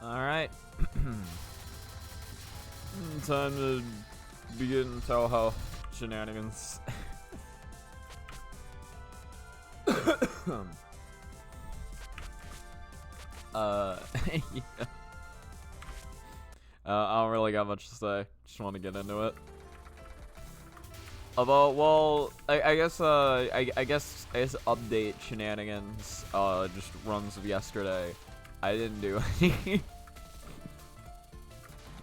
Alright. Time to begin Touhou shenanigans. Yeah. I don't really got much to say. Just want to get into it. Although, well, I guess update shenanigans just runs of yesterday. I didn't do any.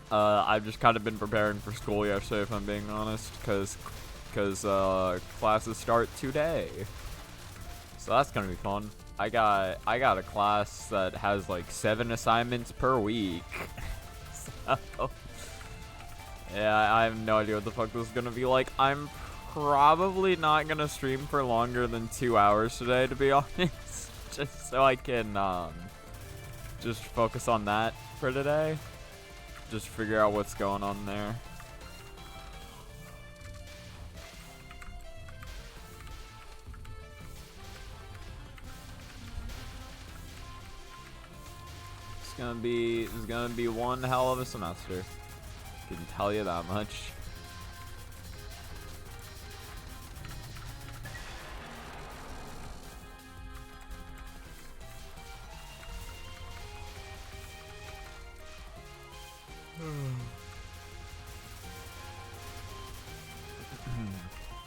I've just kind of been preparing for school yesterday, if I'm being honest, because classes start today. So that's gonna be fun. I got a class that has like 7 assignments per week. So, yeah, I have no idea what the fuck this is gonna be like. I'm probably not gonna stream for longer than 2 hours today, to be honest, just so I can just focus on that for today. Just figure out what's going on there. It's gonna be one hell of a semester. Can tell you that much.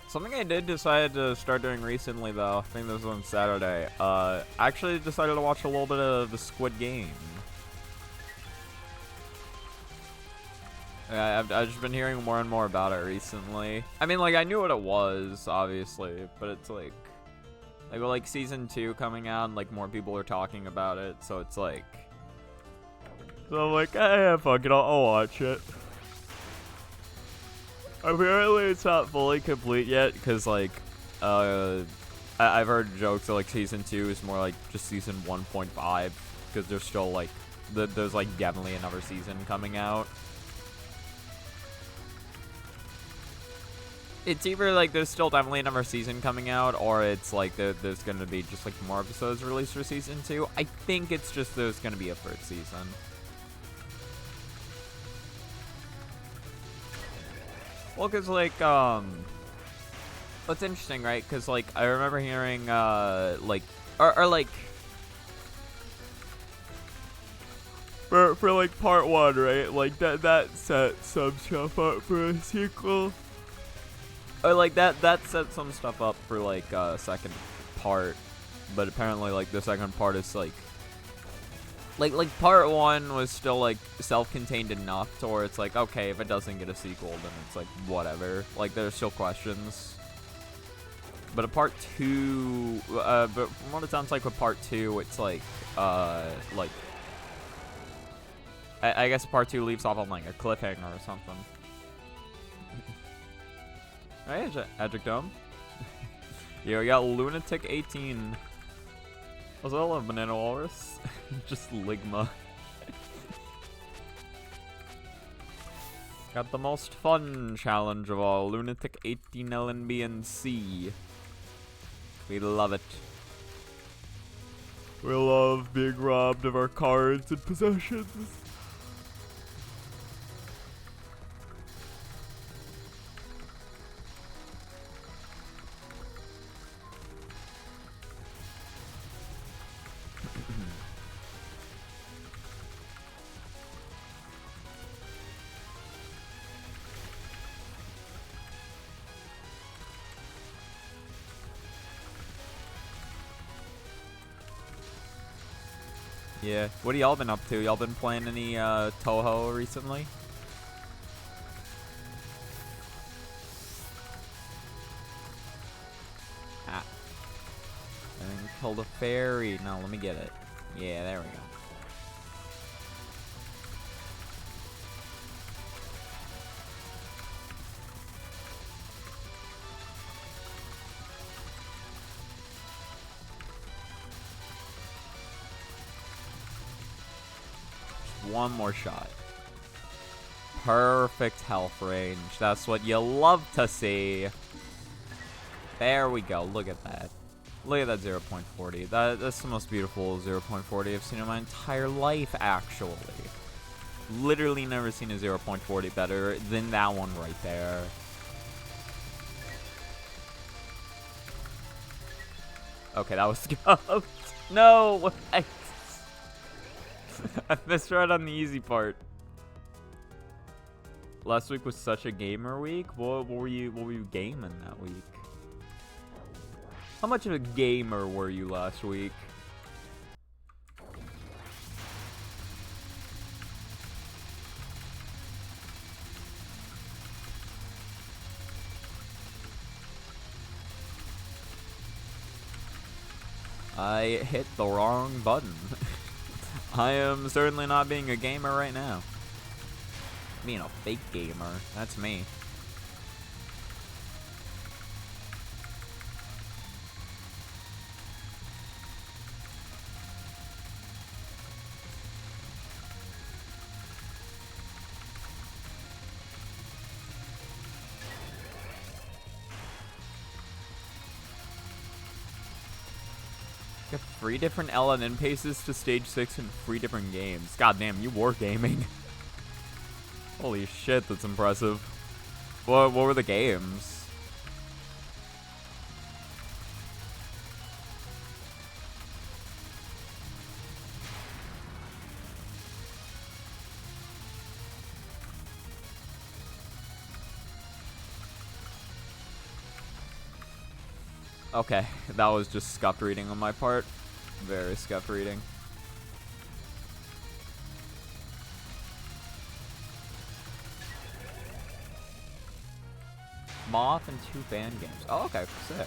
Something I did decide to start doing recently, though, I think this was on Saturday, I actually decided to watch a little bit of the Squid Game. I've just been hearing more and more about it recently. I mean, like, I knew what it was, obviously, but it's like with, like, season 2 coming out, and, like, more people are talking about it, so it's like, so I'm like, yeah, fuck it, I'll watch it. Apparently it's not fully complete yet, because, like, I've heard jokes that, like, season 2 is more like just season 1.5, because there's still, like, there's, like, definitely another season coming out. It's either, like, there's still definitely another season coming out, or it's, like, there's gonna be just, like, more episodes released for season 2. I think it's just there's gonna be a 3rd season. Well, because, like, what's interesting, right? Because, like, I remember hearing, like, like, for, like, part 1, right? Like, that set some stuff up for a sequel. Or, like, that set some stuff up for, like, second part. But apparently, like, the second part is, like, part 1 was still, like, self-contained enough to where it's like, okay, if it doesn't get a sequel, then it's like, whatever. Like, there's still questions. But a part 2, but from what it sounds like with part 2, it's like, I guess part 2 leaves off on, like, a cliffhanger or something. Hey, Adjectum. Yeah, we got Lunatic 18. What's all of Banana Walrus? Just Ligma. Got the most fun challenge of all, Lunatic 18 LNBNC. We love it. We love being robbed of our cards and possessions. Yeah, what have y'all been up to? Y'all been playing any Touhou recently? Ah. And killed a fairy. No, let me get it. Yeah, there we go. One more shot. Perfect health range. That's what you love to see. There we go. Look at that. Look at that 0.40. That's the most beautiful 0.40 I've seen in my entire life, actually. Literally never seen a 0.40 better than that one right there. Okay, that was scuffed. No! I missed right on the easy part. Last week was such a gamer week. What were you gaming that week? How much of a gamer were you last week? I hit the wrong button. I am certainly not being a gamer right now. Being a fake gamer. That's me. Got 3 different LNN paces to stage 6 in 3 different games. God damn, you were gaming. Holy shit, that's impressive. What were the games? Okay, that was just scuffed reading on my part. Very scuffed reading. Moth and 2 fan games. Oh, okay, sick.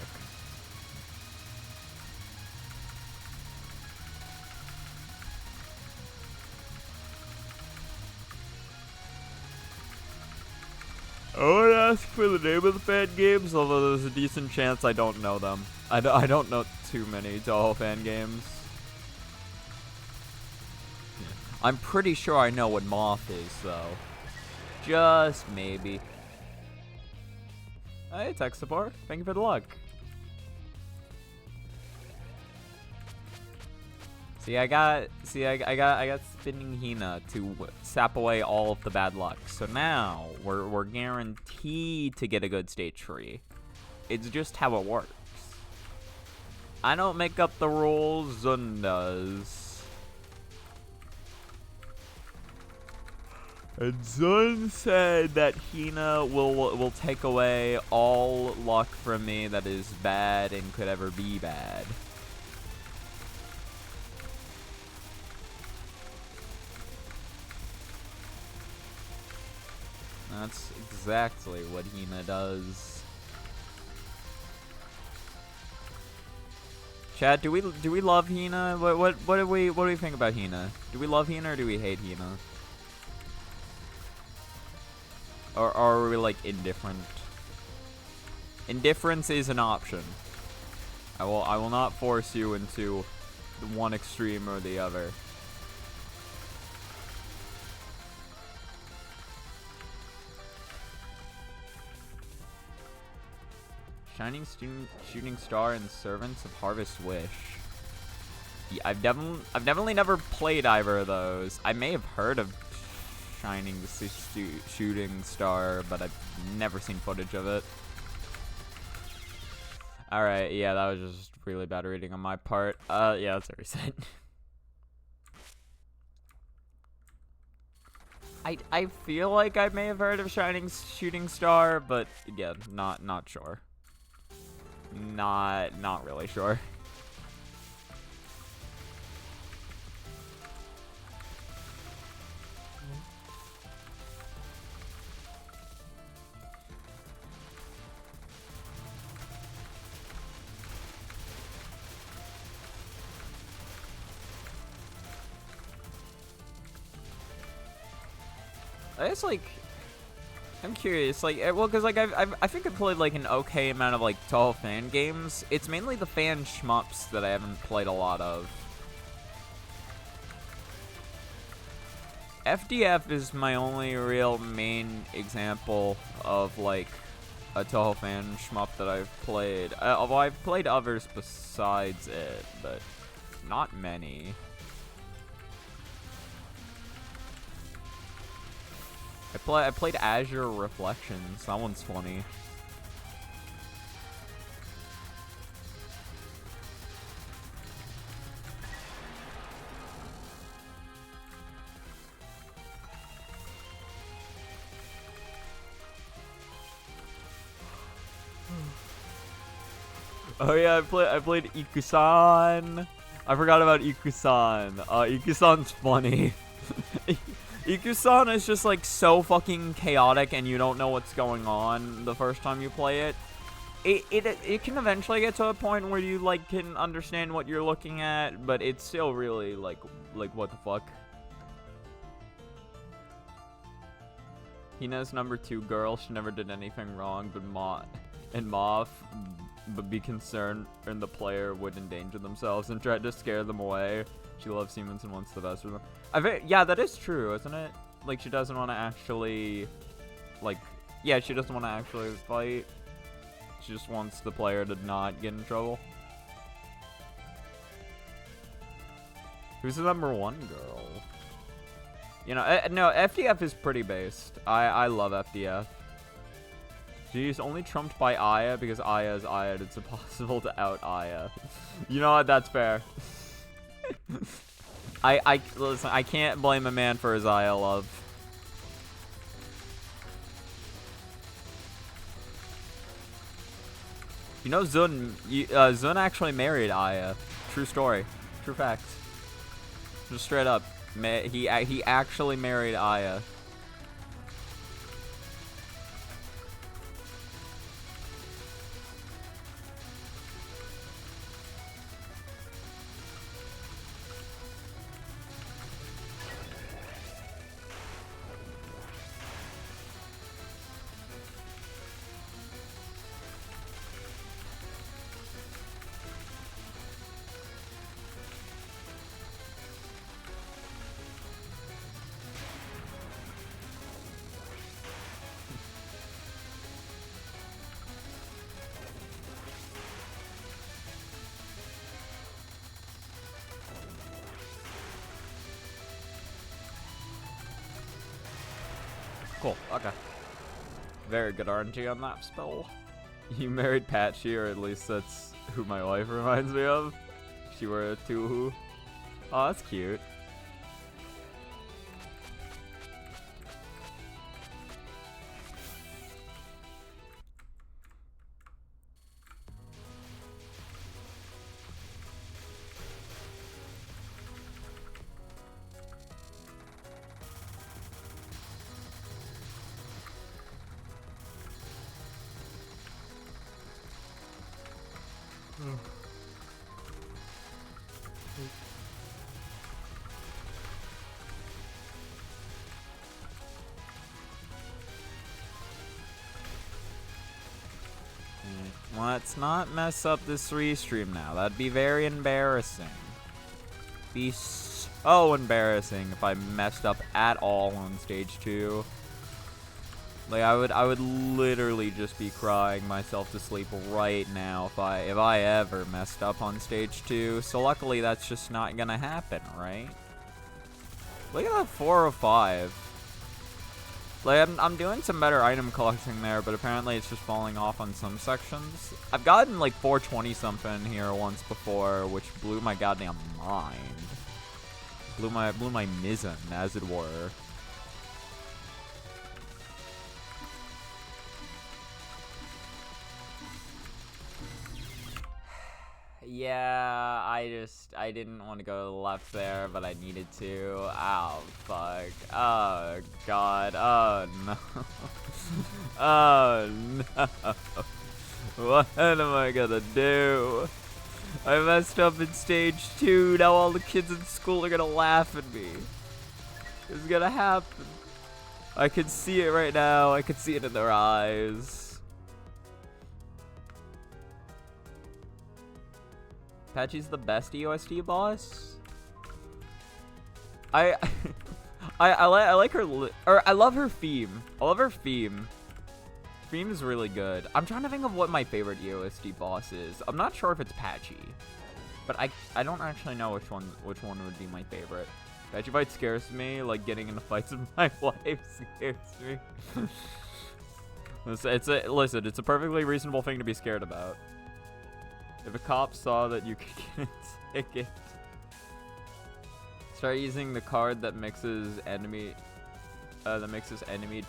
I would ask for the name of the fan games, although there's a decent chance I don't know them. I don't know too many Touhou fan games. I'm pretty sure I know what Moth is, though. Just maybe. Hey, tech support. Thank you for the luck. See, I got Spinning Hina to sap away all of the bad luck. So now we're guaranteed to get a good stage 3. It's just how it works. I don't make up the rules, Zun does. And Zun said that Hina will take away all luck from me that is bad and could ever be bad. That's exactly what Hina does. Chad, do we love Hina? What do we think about Hina? Do we love Hina or do we hate Hina? Or are we like indifferent? Indifference is an option. I will not force you into one extreme or the other. Shining Shooting Star and Servants of Harvest Wish. Yeah, I've definitely never played either of those. I may have heard of Shining Shooting Star, but I've never seen footage of it. Alright, yeah, that was just really bad reading on my part. Yeah, that's what I said. I feel like I may have heard of Shining Shooting Star, but again, not sure. Not really sure. It's like, I'm curious, like, well, because like I think I've played like an okay amount of like Touhou fan games. It's mainly the fan shmups that I haven't played a lot of. FDF is my only real main example of like a Touhou fan shmup that I've played. Although I've played others besides it, but not many. I played Azure Reflections. That one's funny. Oh yeah, I played Ikusan. I forgot about Ikusan. Ikusan's funny. Ikusan is just like so fucking chaotic, and you don't know what's going on the first time you play it. It can eventually get to a point where you like can understand what you're looking at, but it's still really like what the fuck. Hina's #2 girl. She never did anything wrong, but Moth, but be concerned and the player would endanger themselves and tried to scare them away. She loves humans and wants the best for them. Yeah, that is true, isn't it? Like, she doesn't want to actually, like, yeah, she doesn't want to actually fight. She just wants the player to not get in trouble. Who's the #1 girl? You know, no, FDF is pretty based. I love FDF. She's only trumped by Aya because Aya is Aya. It's impossible to out Aya. You know what? That's fair. Listen, I can't blame a man for his Aya love. You know, Zun actually married Aya. True story. True fact. Just straight up. He actually married Aya. Cool, okay. Very good RNG on that spell. You married Patchy, or at least that's who my wife reminds me of. She were a Touhou. Oh, that's cute. Let's not mess up this restream now. That'd be very embarrassing. Be so embarrassing if I messed up at all on stage 2. Like I would literally just be crying myself to sleep right now if I ever messed up on stage 2. So luckily that's just not gonna happen, right? Look at that 405. Like, I'm doing some better item collecting there, but apparently it's just falling off on some sections. I've gotten like 420 something here once before, which blew my goddamn mind. Blew my mizzen, as it were. Yeah, I didn't want to go to the left there, but I needed to. Oh, fuck. Oh, God. Oh, no. Oh, no. What am I gonna do? I messed up in stage 2. Now all the kids in school are gonna laugh at me. It's gonna happen. I can see it right now. I can see it in their eyes. Patchy's the best EOSD boss. I like her, or I love her theme. I love her theme. Fiend is really good. I'm trying to think of what my favorite EOSD boss is. I'm not sure if it's Patchy, but I don't actually know which one would be my favorite. Patchy fight scares me. Like getting into fights with my wife scares me. Listen, it's a perfectly reasonable thing to be scared about. If a cop saw that you could get a ticket, start using the card that mixes enemy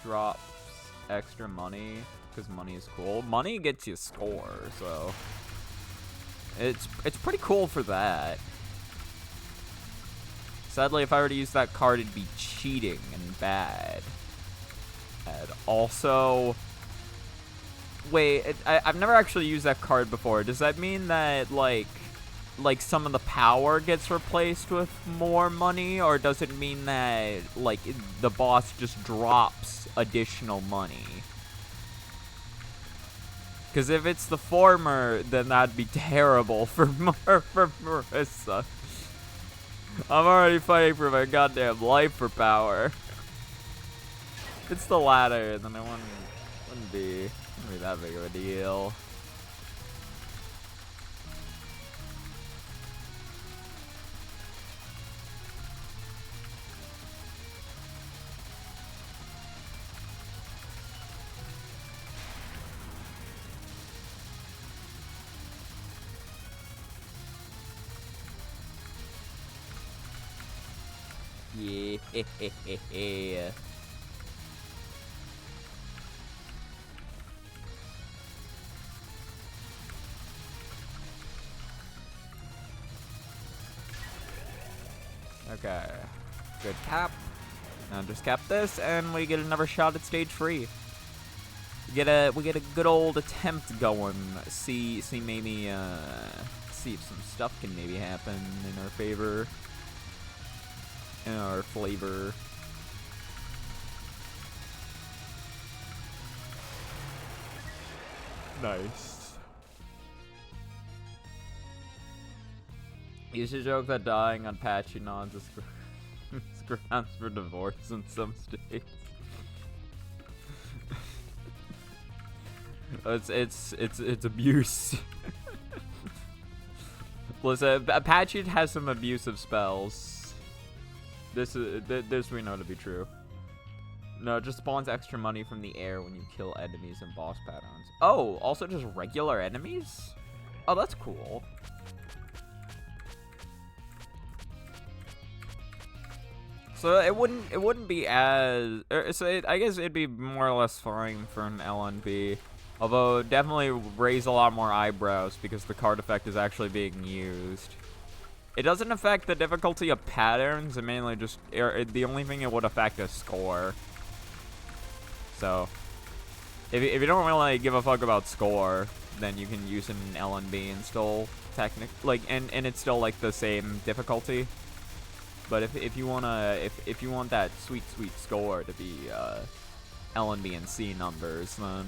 drops extra money, because money is cool. Money gets you score, so it's pretty cool for that. Sadly, if I were to use that card, it'd be cheating and bad. And also, wait, I've never actually used that card before. Does that mean that like some of the power gets replaced with more money, or does it mean that like the boss just drops additional money? Because if it's the former, then that'd be terrible for Marissa. I'm already fighting for my goddamn life for power. If it's the latter, then it wouldn't be that big of a deal. Yeah. Okay. Good cap. Now just cap this, and we get another shot at stage 3. We get a good old attempt going. See maybe see if some stuff can maybe happen in our favor. In our flavor. Nice. You should joke that dying on patchy nods is grounds for divorce in some states. It's abuse. Listen, Patchy has some abusive spells. This we know to be true. No, it just spawns extra money from the air when you kill enemies in boss patterns. Oh, also just regular enemies? Oh, that's cool. So it wouldn't be as I guess it'd be more or less fine for an LNB. Although definitely raise a lot more eyebrows because the card effect is actually being used. It doesn't affect the difficulty of patterns. It mainly just the only thing it would affect is score. So if you don't really give a fuck about score, then you can use an LNB and still and it's still like the same difficulty. But if you want that sweet score to be LNBNC numbers, then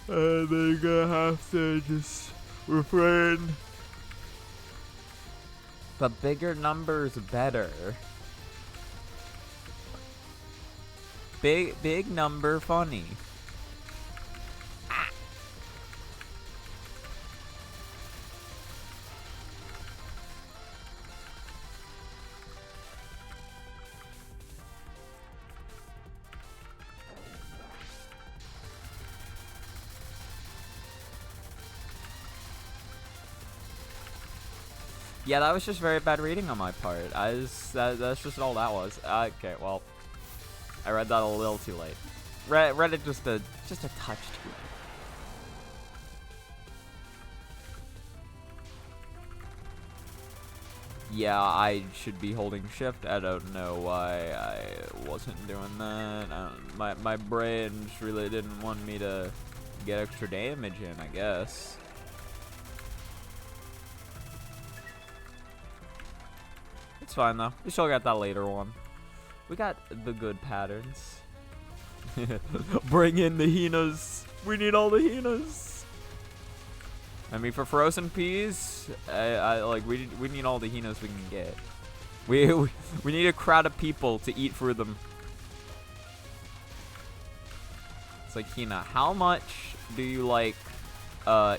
you're gonna have to just refrain. But bigger numbers better. Big number funny. Yeah, that was just very bad reading on my part. That's just all that was. Okay, well, I read that a little too late. Read it just a touch too late. Yeah, I should be holding shift. I don't know why I wasn't doing that. My brain just really didn't want me to get extra damage in, I guess. It's fine though. We still got that later one. We got the good patterns. Bring in the Hinas. We need all the Hinas. I mean, for frozen peas, we need all the Hinas we can get. We need a crowd of people to eat for them. It's like, Hina, how much do you like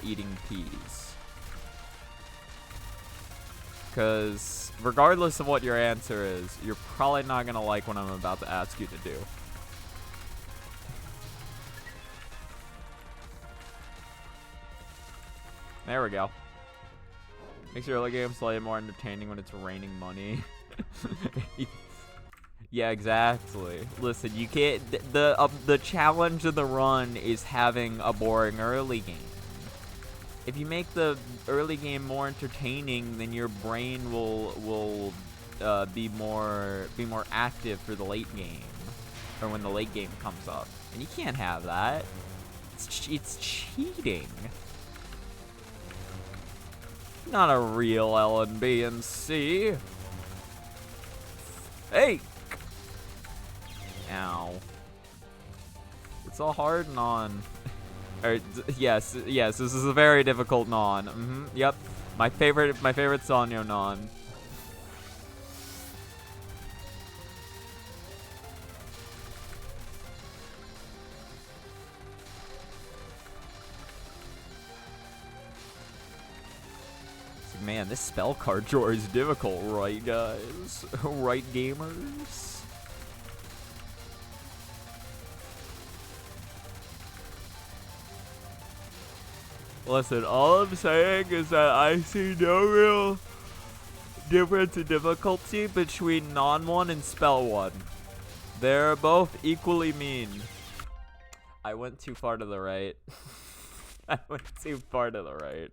eating peas? Because regardless of what your answer is, you're probably not going to like what I'm about to ask you to do. There we go. Makes your early game slightly more entertaining when it's raining money. Yeah, exactly. Listen, you can't. The challenge of the run is having a boring early game. If you make the early game more entertaining, then your brain will be more active for the late game, or when the late game comes up. And you can't have that. It's cheating. Not a real LNBNC. Hey. Ow. It's a hard non. Yes, this is a very difficult non. Yep. My favorite Sanyo non. Man, this spell card drawer is difficult, right, guys? Right, gamers? Listen, all I'm saying is that I see no real difference in difficulty between Non 1 and Spell 1. They're both equally mean. I went too far to the right. I went too far to the right.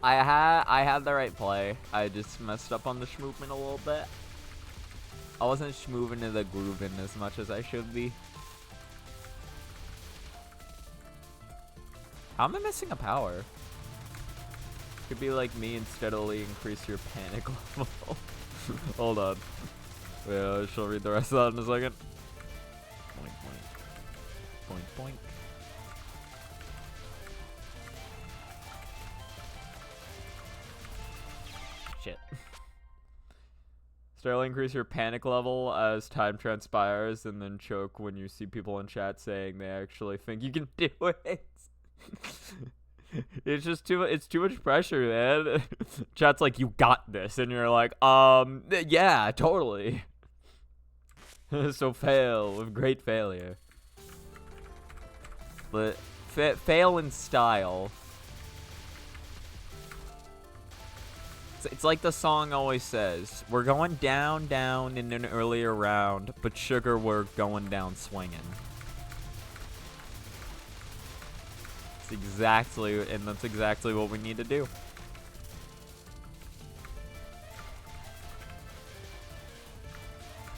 I had the right play. I just messed up on the schmovement a little bit. I wasn't schmoving to the grooving as much as I should be. How am I missing a power? Could be like me and steadily increase your panic level. Hold on. Yeah, I shall read the rest of that in a second. Boink, boink. Boink, boink. Shit. Steadily increase your panic level as time transpires, and then choke when you see people in chat saying they actually think you can do it. It's just too much pressure, man. Chat's like, you got this, and you're like, yeah, totally. So fail with great failure. But fail in style. It's like the song always says, we're going down in an earlier round, but sugar, we're going down swinging. That's exactly what we need to do.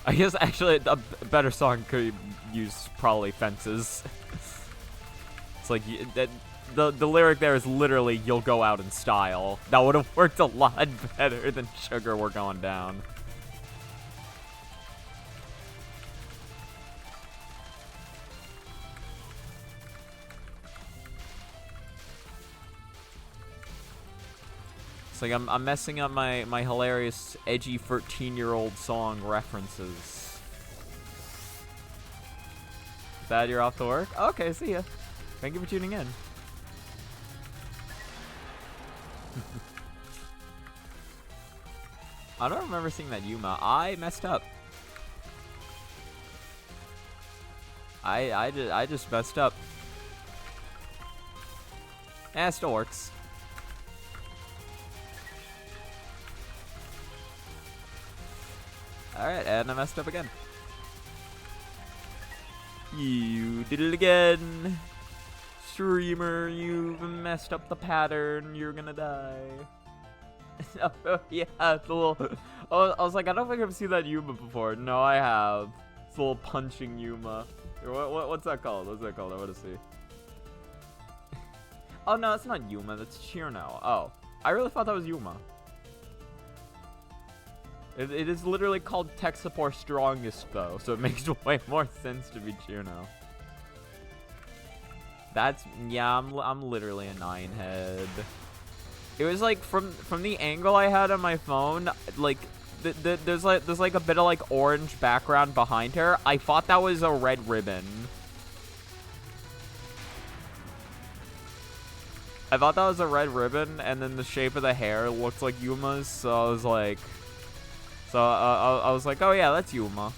I guess actually a better song could use probably Fences. It's like the lyric there is literally, you'll go out in style. That would have worked a lot better than sugar, we're going down. It's like I'm messing up my hilarious edgy 13-year-old song references. Dad, you're off to work? Okay, see ya. Thank you for tuning in. I don't remember seeing that Yuma. I messed up. I just messed up. It still works. Alright, and I messed up again. You did it again. Streamer, you've messed up the pattern. You're gonna die. Oh, yeah, it's a little... Oh, I was like, I don't think I've seen that Yuma before. No, I have. It's a little punching Yuma. What's that called? What's that called? I want to see. Oh, no, it's not Yuma. That's Chirno. Oh, I really thought that was Yuma. It is literally called Tech Support Strongest, though, so it makes way more sense to be Chirno. That's... Yeah, I'm literally a 9-head. It was like, from the angle I had on my phone, like, there's like a bit of like orange background behind her. I thought that was a red ribbon. I thought that was a red ribbon, and then the shape of the hair looked like Yuma's, so I was like, I was like, oh yeah, that's Yuma.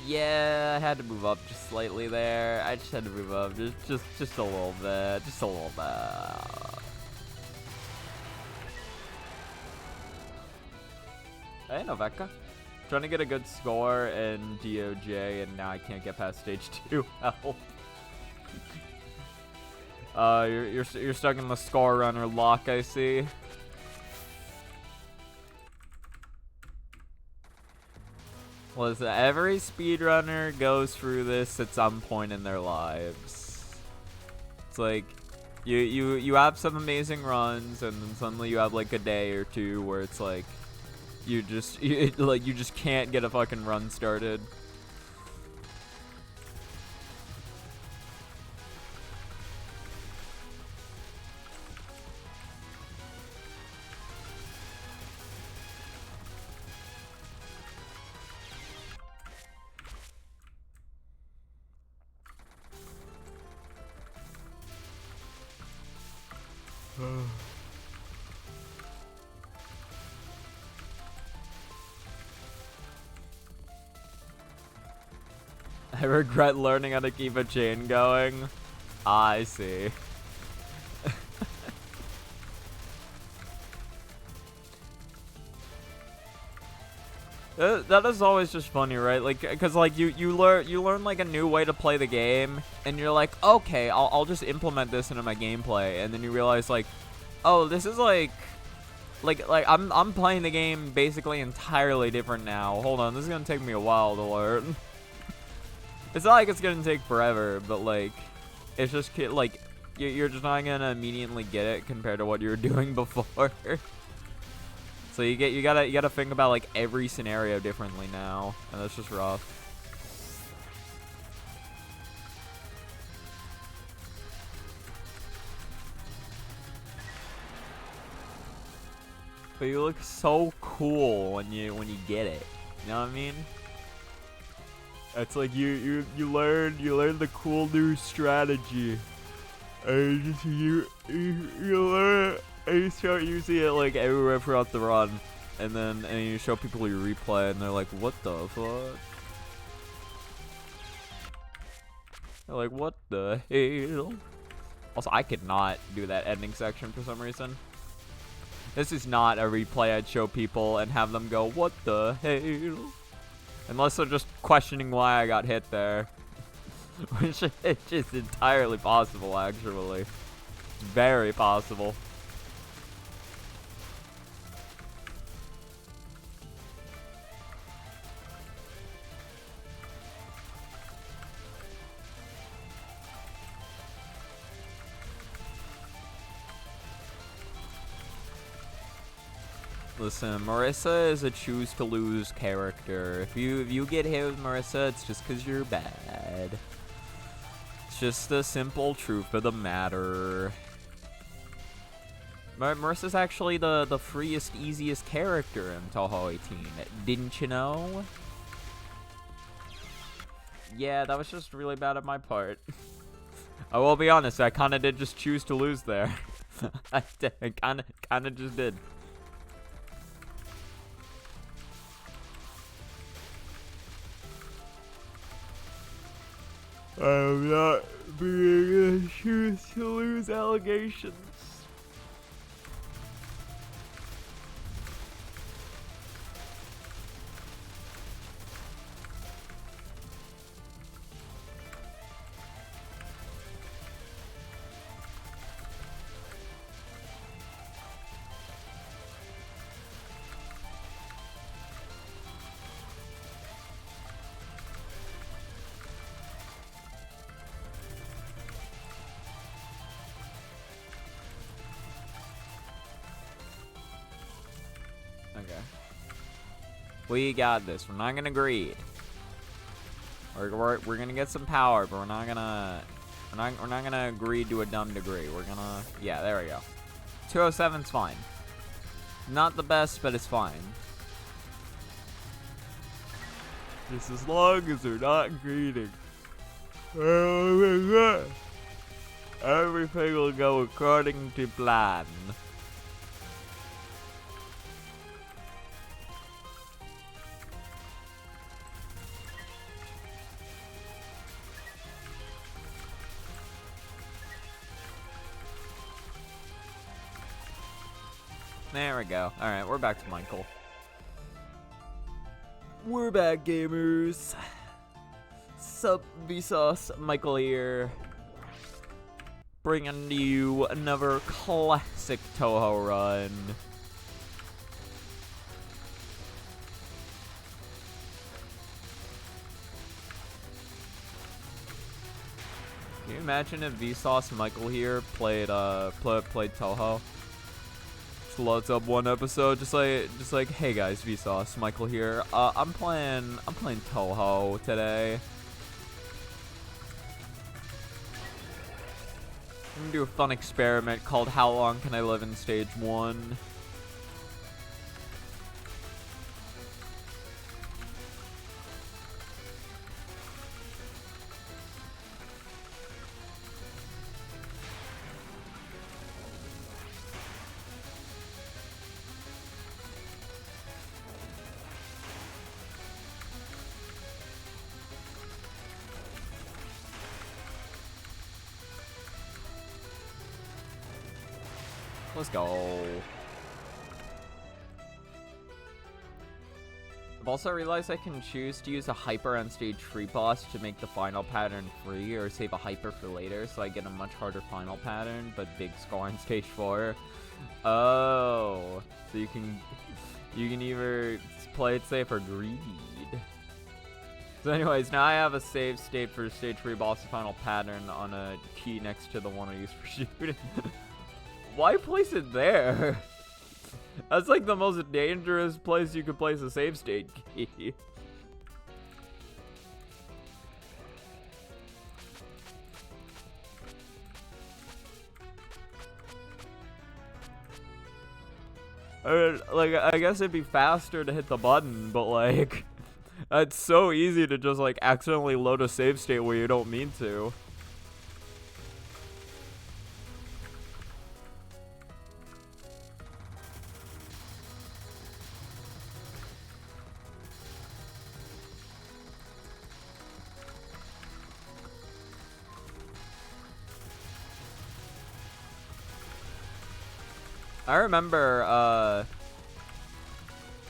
Yeah, I had to move up just slightly there. I just had to move up just a little bit, just a little bit. Hey, Noveka. Trying to get a good score in DOJ, and now I can't get past stage 2. Help. You're stuck in the score runner lock, I see. Listen, every speedrunner goes through this at some point in their lives. It's like you have some amazing runs, and then suddenly you have like a day or two where it's like you just can't get a fucking run started. I regret learning how to keep a chain going. I see. That is always just funny, right? Like, cause like you learn like a new way to play the game, and you're like, okay, I'll just implement this into my gameplay, and then you realize like, oh, this is like I'm playing the game basically entirely different now. Hold on, this is gonna take me a while to learn. It's not like it's gonna take forever, but like, it's just like you're just not gonna immediately get it compared to what you were doing before. So you gotta think about like every scenario differently now, and that's just rough. But you look so cool when you get it. You know what I mean? It's like you learn the cool new strategy, and you learn it, and you start using it like everywhere throughout the run, and you show people your replay, and they're like, "What the fuck?" They're like, "What the hell?" Also, I could not do that ending section for some reason. This is not a replay I'd show people and have them go, "What the hell?" Unless they're just questioning why I got hit there. Which is just entirely possible, actually. Very possible. Listen, Marissa is a choose to lose character. If you get hit with Marissa, it's just because you're bad. It's just the simple truth of the matter. Marissa's actually the freest, easiest character in Touhou 18. Didn't you know? Yeah, that was just really bad on my part. I will be honest, I kind of did just choose to lose there. I kind of just did. I'm not being a choose to lose allegations. Okay. We got this. We're not gonna greed. We're gonna get some power, but we're not gonna greed to a dumb degree. We're gonna, yeah, there we go. 207's fine. Not the best, but it's fine. Just as long as we're not greeting. Everything will go according to plan. There we go. Alright, we're back to Michael. We're back, gamers. Sup, Vsauce, Michael here. Bringing you another classic Touhou run. Can you imagine if Vsauce Michael here played Touhou? Just loads up one episode, just like, hey guys, Vsauce Michael here. I'm playing Touhou today. I'm gonna do a fun experiment called How Long Can I Live in Stage 1? Let's go. I've also realized I can choose to use a hyper on stage 3 boss to make the final pattern free, or save a hyper for later so I get a much harder final pattern, but big score on stage 4. Oh, so you can either play it safe or greed. So anyways, now I have a save state for stage 3 boss final pattern on a key next to the one I use for shooting. Why place it there? That's like the most dangerous place you could place a save state key. Like, I guess it'd be faster to hit the button, but like, it's so easy to just like accidentally load a save state where you don't mean to. I remember,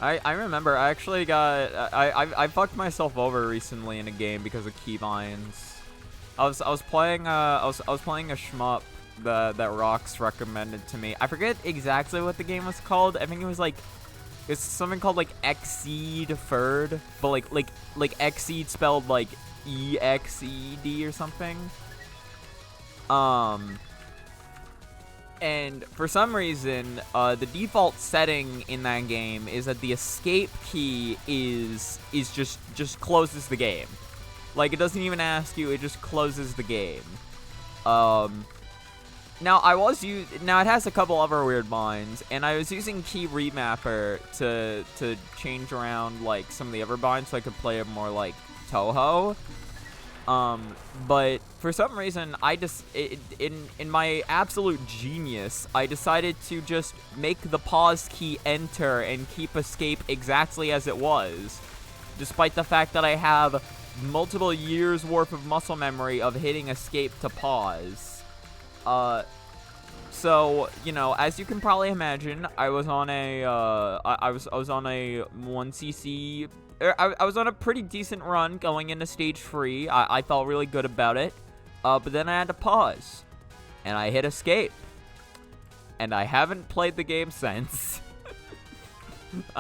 I actually got, I fucked myself over recently in a game because of keybinds. I was playing a shmup that Rox recommended to me. I forget exactly what the game was called. I think it was like, it's something called like Exceed Deferred, but like Exceed spelled like EXED or something. And for some reason, the default setting in that game is that the escape key is just closes the game. Like, it doesn't even ask you, it just closes the game. Now now it has a couple other weird binds, and I was using Key Remapper to change around like some of the other binds so I could play it more like Touhou. But for some reason, I just, in my absolute genius, I decided to just make the pause key enter and keep escape exactly as it was, despite the fact that I have multiple years worth of muscle memory of hitting escape to pause. So, you know, as you can probably imagine, I was on a, I was on a 1cc. I was on a pretty decent run going into stage 3. I felt really good about it. But then I had to pause. And I hit escape. And I haven't played the game since.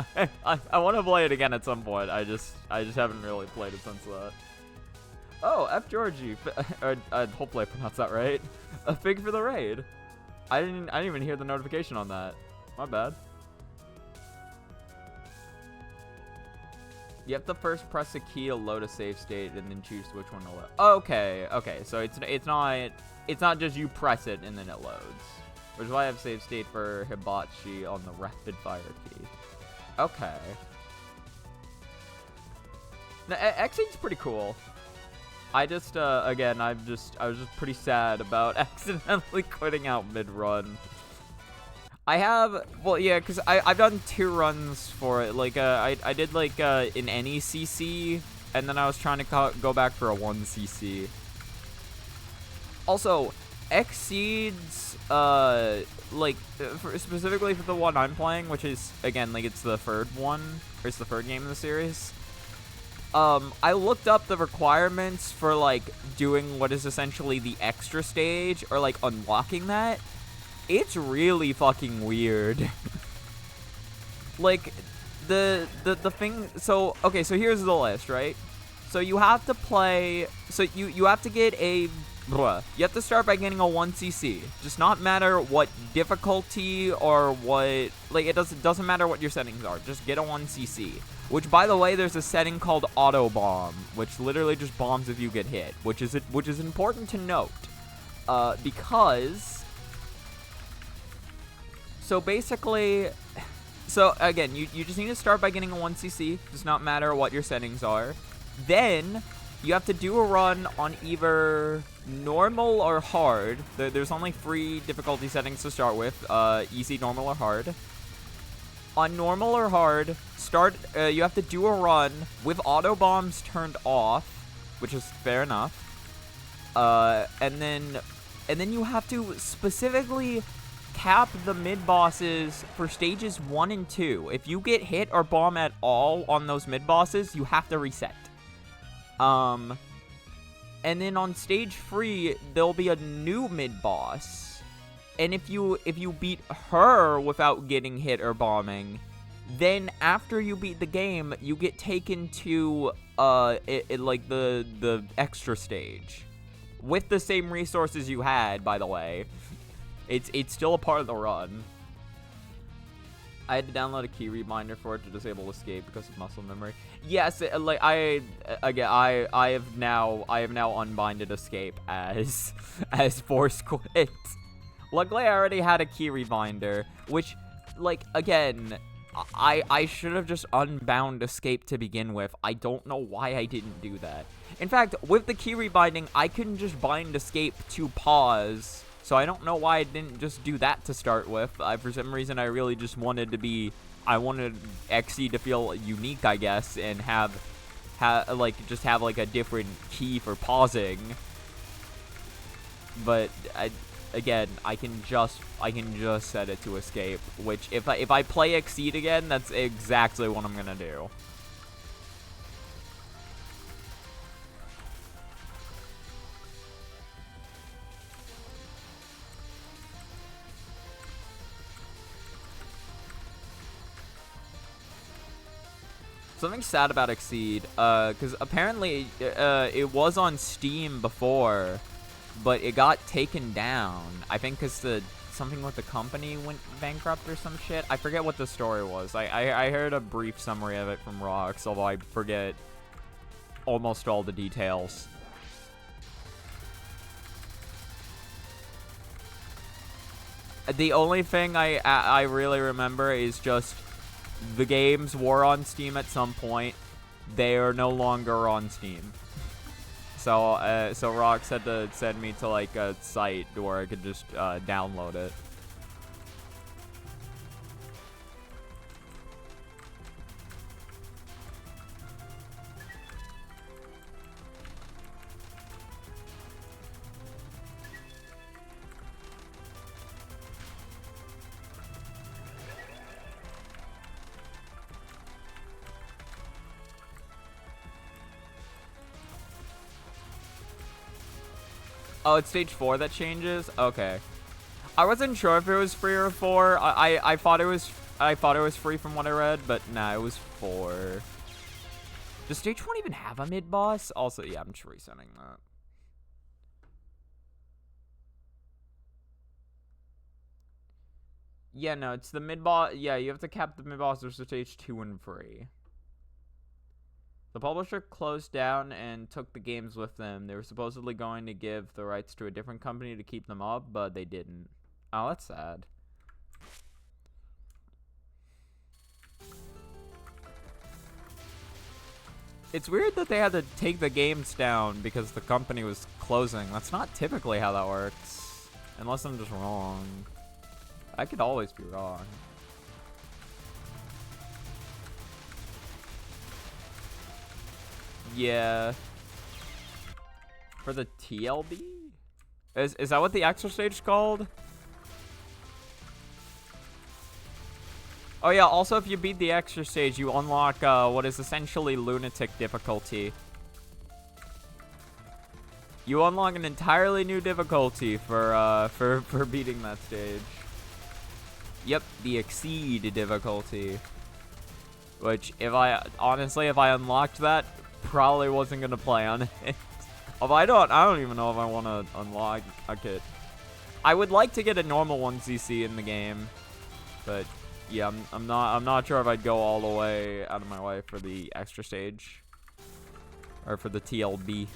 I want to play it again at some point. I just haven't really played it since that. Oh, F Georgie. Hopefully I pronounced that right. A fig for the raid. I didn't even hear the notification on that. My bad. You have to first press a key to load a save state and then choose which one to load. Okay, okay. So it's not just you press it and then it loads. Which is why I have save state for Hibachi on the rapid fire key. Okay. Now, X8's pretty cool. I just again, I was just pretty sad about accidentally quitting out mid-run. I have, well, yeah, because I've done 2 runs for it. Like, I did, like, an NECC, and then I was trying to go back for a 1cc. Also, Exceeds, like, specifically for the one I'm playing, which is, again, like, it's the third one, or it's the third game in the series. I looked up the requirements for, like, doing what is essentially the extra stage, or, like, unlocking that. It's really fucking weird. Like, the thing, so, okay, so here's the list, right? So you have to play, so you have to get a, you have to start by getting a 1cc. Just not matter what difficulty or what, like, it doesn't matter what your settings are. Just get a 1cc. Which, by the way, there's a setting called auto bomb, which literally just bombs if you get hit, which is important to note, because. So basically, so again, you just need to start by getting a 1cc. Does not matter what your settings are. Then you have to do a run on either normal or hard. There's only 3 difficulty settings to start with: easy, normal, or hard. On normal or hard, you have to do a run with auto bombs turned off, which is fair enough. And then you have to specifically cap the mid-bosses for stages 1 and 2. If you get hit or bomb at all on those mid-bosses, you have to reset. And then on stage 3, there'll be a new mid-boss. And if you beat her without getting hit or bombing, then after you beat the game, you get taken to like the extra stage. With the same resources you had, by the way. It's still a part of the run. I had to download a key reminder for it to disable escape because of muscle memory. Yes, like I have now unbinded escape as force quit. Luckily, I already had a key reminder, which, like, again, I should have just unbound escape to begin with. I don't know why I didn't do that. In fact, with the key rebinding, I couldn't just bind escape to pause. So I don't know why I didn't just do that to start with. For some reason, I really just wanted I wanted XE to feel unique, I guess, and have like a different key for pausing. But again, I can just set it to escape. Which if I play Exceed again, that's exactly what I'm gonna do. Something sad about Exceed, because apparently it was on Steam before, but it got taken down. I think because something with the company went bankrupt or some shit. I forget what the story was. I heard a brief summary of it from Rox, although I forget almost all the details. The only thing I really remember is just the games were on Steam at some point. They are no longer on Steam. So Rox had to send me to like a site where I could just download it. Oh, it's stage 4 that changes? Okay. I wasn't sure if it was 3 or 4. I thought it was free from what I read, but nah, it was 4. Does stage 1 even have a mid-boss? Also, yeah, I'm just resetting that. Yeah, no, it's the mid-boss. Yeah, you have to cap the mid-bosses for stage 2 and 3. The publisher closed down and took the games with them. They were supposedly going to give the rights to a different company to keep them up, but they didn't. Oh, that's sad. It's weird that they had to take the games down because the company was closing. That's not typically how that works. Unless I'm just wrong. I could always be wrong. Yeah. For the TLB? Is that what the extra stage is called? Oh yeah, also if you beat the extra stage, you unlock what is essentially lunatic difficulty. You unlock an entirely new difficulty for beating that stage. Yep, the exceed difficulty. Which honestly if I unlocked that, probably wasn't gonna play on it. Although I don't even know if I want to unlock it. I would like to get a normal 1cc in the game, but yeah, I'm not sure if I'd go all the way out of my way for the extra stage or for the TLB.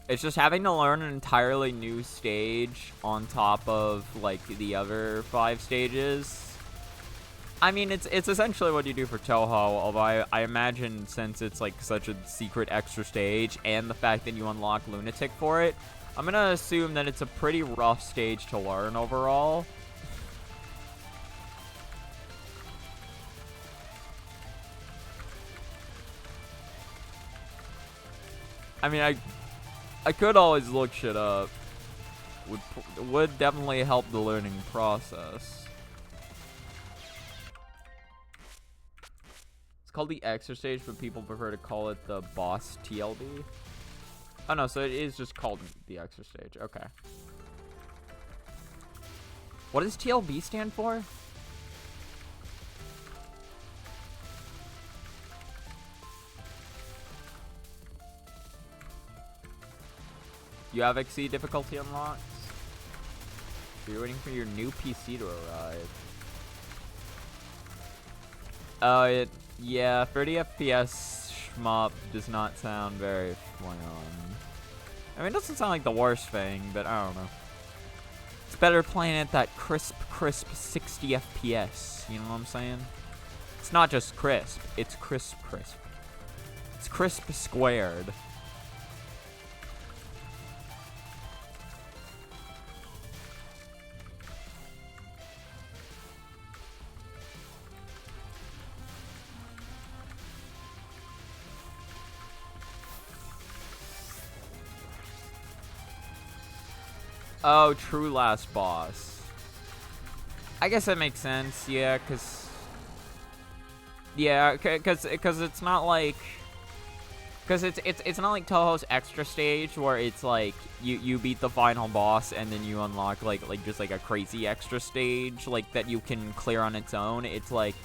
It's just having to learn an entirely new stage on top of like the other 5 stages. I mean, it's essentially what you do for Touhou, although I imagine since it's like such a secret extra stage and the fact that you unlock Lunatic for it, I'm gonna assume that it's a pretty rough stage to learn overall. I mean, I could always look shit up. Would definitely help the learning process. It's called the extra stage, but people prefer to call it the boss TLB. Oh no, so it is just called the extra stage. Okay. What does TLB stand for? You have XC difficulty unlocks. So you're waiting for your new PC to arrive. Yeah, 30 FPS shmup does not sound very fun. I mean, it doesn't sound like the worst thing, but I don't know. It's better playing at that crisp 60 FPS. You know what I'm saying? It's not just crisp. It's crisp. It's crisp squared. Oh, true last boss. I guess that makes sense, yeah, cause it's not like, it's not like Touhou's extra stage where it's like you beat the final boss and then you unlock like just like a crazy extra stage like that you can clear on its own. It's like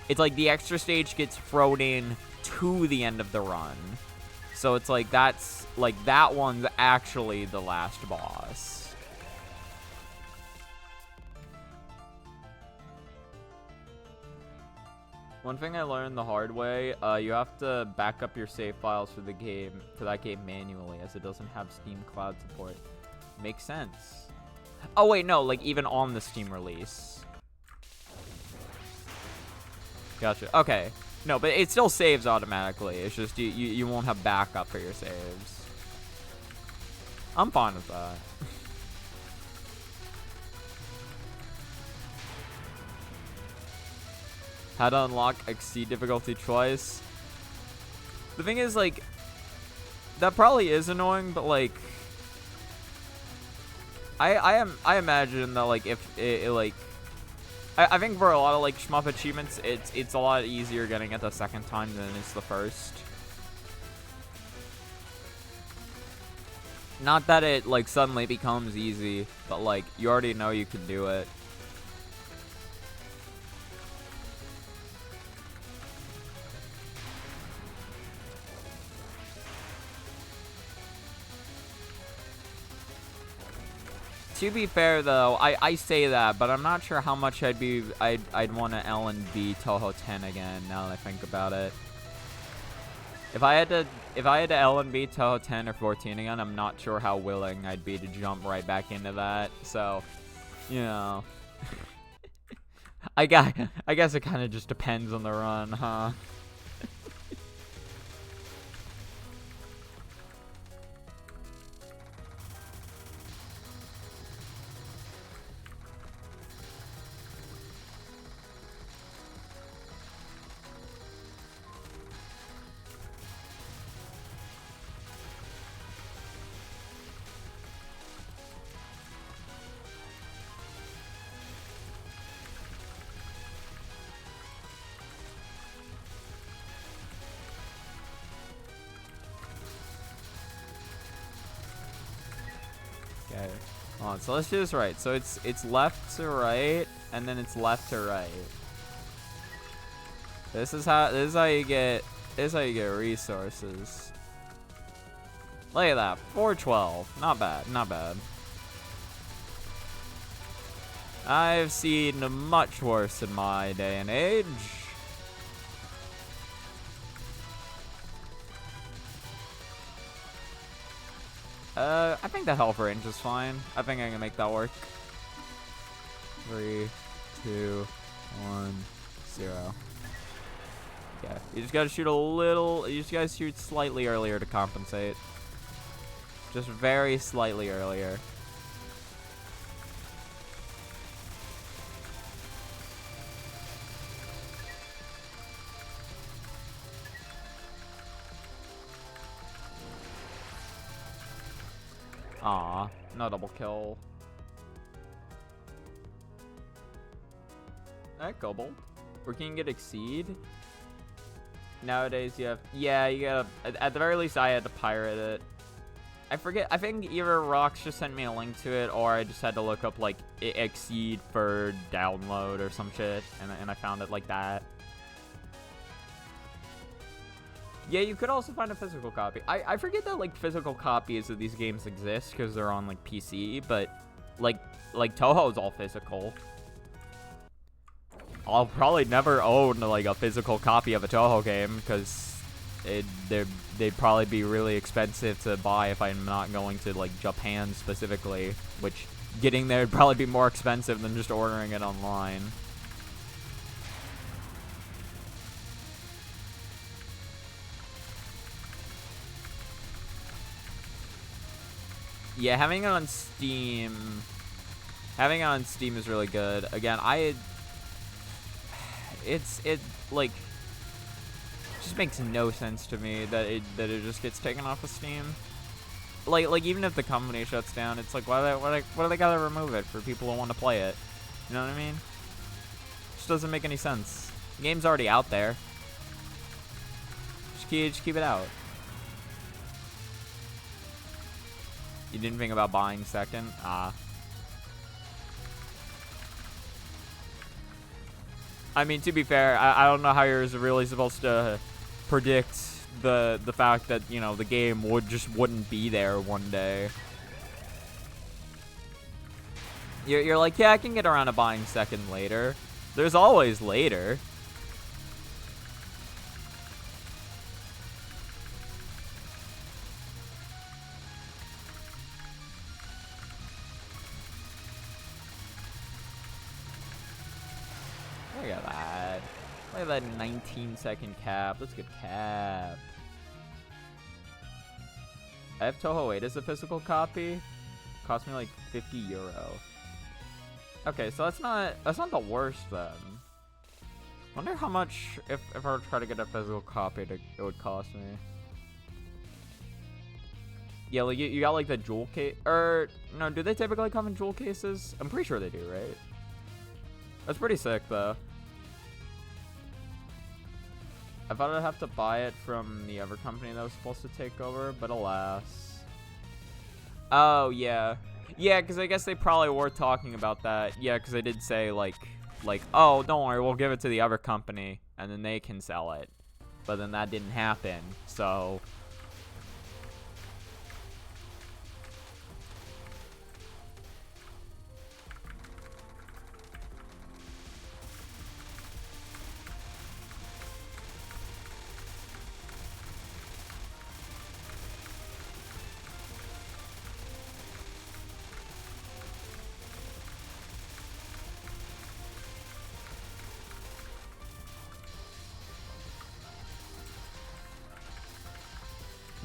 the extra stage gets thrown in to the end of the run, so it's like that's like that one's actually the last boss. One thing I learned the hard way, you have to back up your save files for that game manually, as it doesn't have Steam Cloud support. Makes sense. Oh wait, no, like even on the Steam release. Gotcha. Okay. No, but it still saves automatically. It's just you won't have backup for your saves. I'm fine with that. How to unlock Exceed difficulty twice. The thing is, like, that probably is annoying, but like, I imagine that like if it like, I think for a lot of like shmup achievements, it's a lot easier getting it the second time than it's the first. Not that it like suddenly becomes easy, but like you already know you can do it. To be fair though, I say that, but I'm not sure how much I'd want to LNB Touhou 10 again. Now that I think about it, if I had to LNB Touhou 10 or 14 again, I'm not sure how willing I'd be to jump right back into that. So, you know, I guess it kind of just depends on the run, huh? Okay. So let's do this right. So it's left to right, and then it's left to right. This is how you get resources. Look at that, 412. Not bad, not bad. I've seen much worse in my day and age. I think the health range is fine. I think I can make that work. 3, 2, 1, 0. Yeah, you just gotta shoot a little. You just gotta shoot slightly earlier to compensate. Just very slightly earlier. Aw, no double kill. Alright, Kobold. Or can you get Exceed? Nowadays you have, yeah, you gotta, at the very least I had to pirate it. I forget, I think either Rox just sent me a link to it, or I just had to look up like Exceed for download or some shit, and I found it like that. Yeah, you could also find a physical copy. I forget that like physical copies of these games exist because they're on like PC, but like Touhou's all physical. I'll probably never own like a physical copy of a Touhou game because they'd probably be really expensive to buy if I'm not going to like Japan specifically, which getting there would probably be more expensive than just ordering it online. Yeah, having it on Steam is really good. Again, it like just makes no sense to me that it just gets taken off of Steam. Like even if the company shuts down, it's like why do they gotta remove it for people who want to play it? You know what I mean? Just doesn't make any sense. The game's already out there. Just keep it out. You didn't think about buying second? Ah. I mean, to be fair, I don't know how you're really supposed to predict the fact that, you know, the game wouldn't be there one day. You're like, yeah, I can get around to buying second later. There's always later. Look at that. Look at that 19-second cap. Let's get cap. I have Touhou 8 as a physical copy. Cost me like €50. Okay, so that's not the worst then. Wonder how much if I were to try to get a physical copy it would cost me. Yeah, like you got like the jewel case, or no? Do they typically come in jewel cases? I'm pretty sure they do, right? That's pretty sick though. I thought I'd have to buy it from the other company that was supposed to take over, but alas. Oh, yeah. Yeah, because I guess they probably were talking about that. Yeah, because they did say, like, oh, don't worry, we'll give it to the other company, and then they can sell it. But then that didn't happen, so...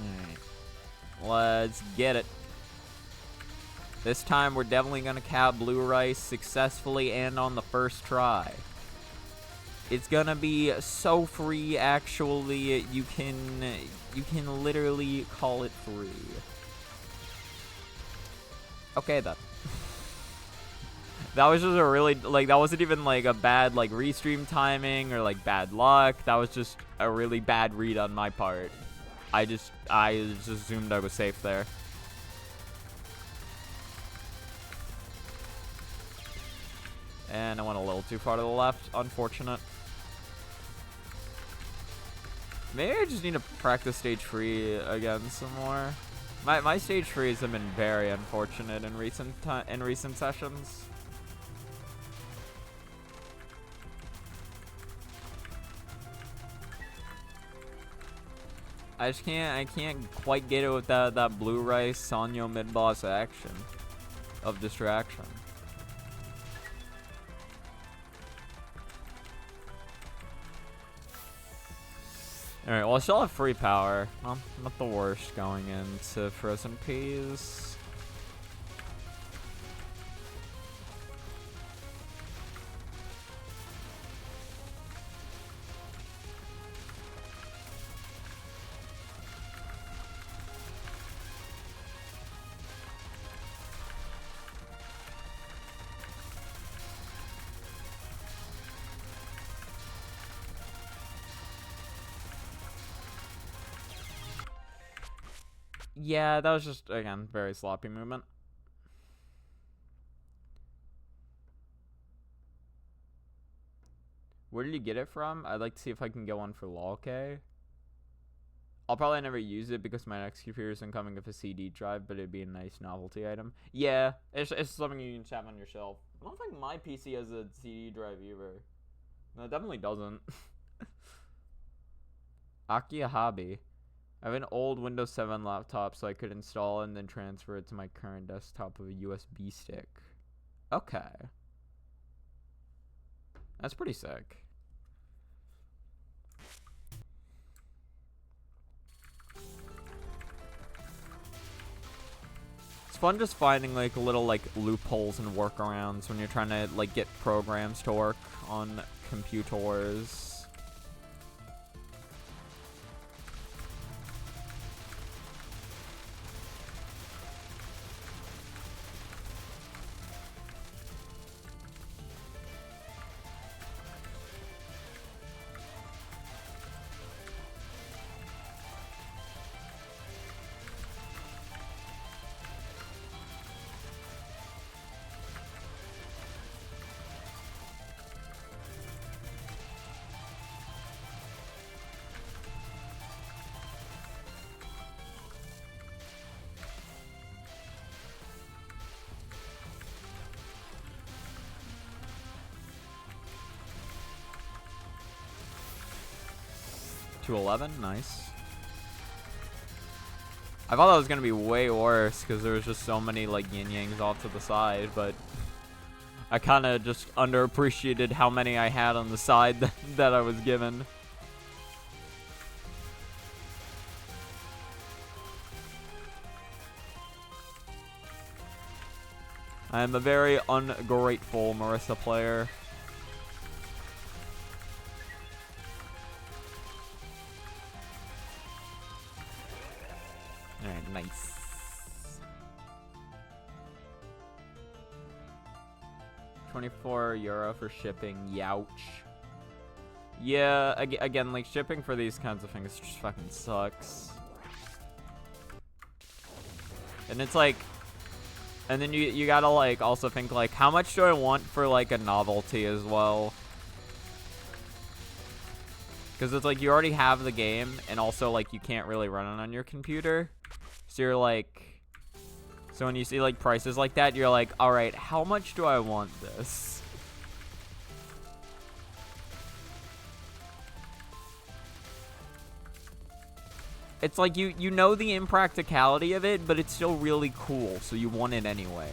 Alright. Let's get it. This time we're definitely gonna cap blue rice successfully and on the first try. It's gonna be so free, actually. You can literally call it free. Okay then. That was just a really, like, that wasn't even like a bad like restream timing or like bad luck. That was just a really bad read on my part. I just assumed I was safe there. And I went a little too far to the left. Unfortunate. Maybe I just need to practice stage free again some more. My stage frees have been very unfortunate in recent sessions. I can't quite get it with that blue rice Sanyo mid boss action of distraction. Alright, well I still have free power. Well, not the worst going into frozen peas. Yeah, that was just, again, very sloppy movement. Where did you get it from? I'd like to see if I can get one for LOL-K. I'll probably never use it because my next computer isn't coming with a CD drive, but it'd be a nice novelty item. Yeah, it's something you can have on your shelf. I don't think my PC has a CD drive either. No, it definitely doesn't. Akia Hobby. I have an old Windows 7 laptop, so I could install and then transfer it to my current desktop with a USB stick. Okay. That's pretty sick. It's fun just finding like little like loopholes and workarounds when you're trying to like get programs to work on computers. To 11, nice. I thought that was gonna be way worse because there was just so many like yin yangs off to the side, but I kind of just underappreciated how many I had on the side that I was given. I am a very ungrateful Marissa player. Alright, nice. €24 for shipping, youch. Yeah, again, like, shipping for these kinds of things just fucking sucks. And it's like, and then you gotta, like, also think, like, how much do I want for, like, a novelty as well? Because it's like, you already have the game, and also, like, you can't really run it on your computer. So you're like, so when you see like prices like that, you're like, all right, how much do I want this? It's like you know the impracticality of it, but it's still really cool, so you want it anyway.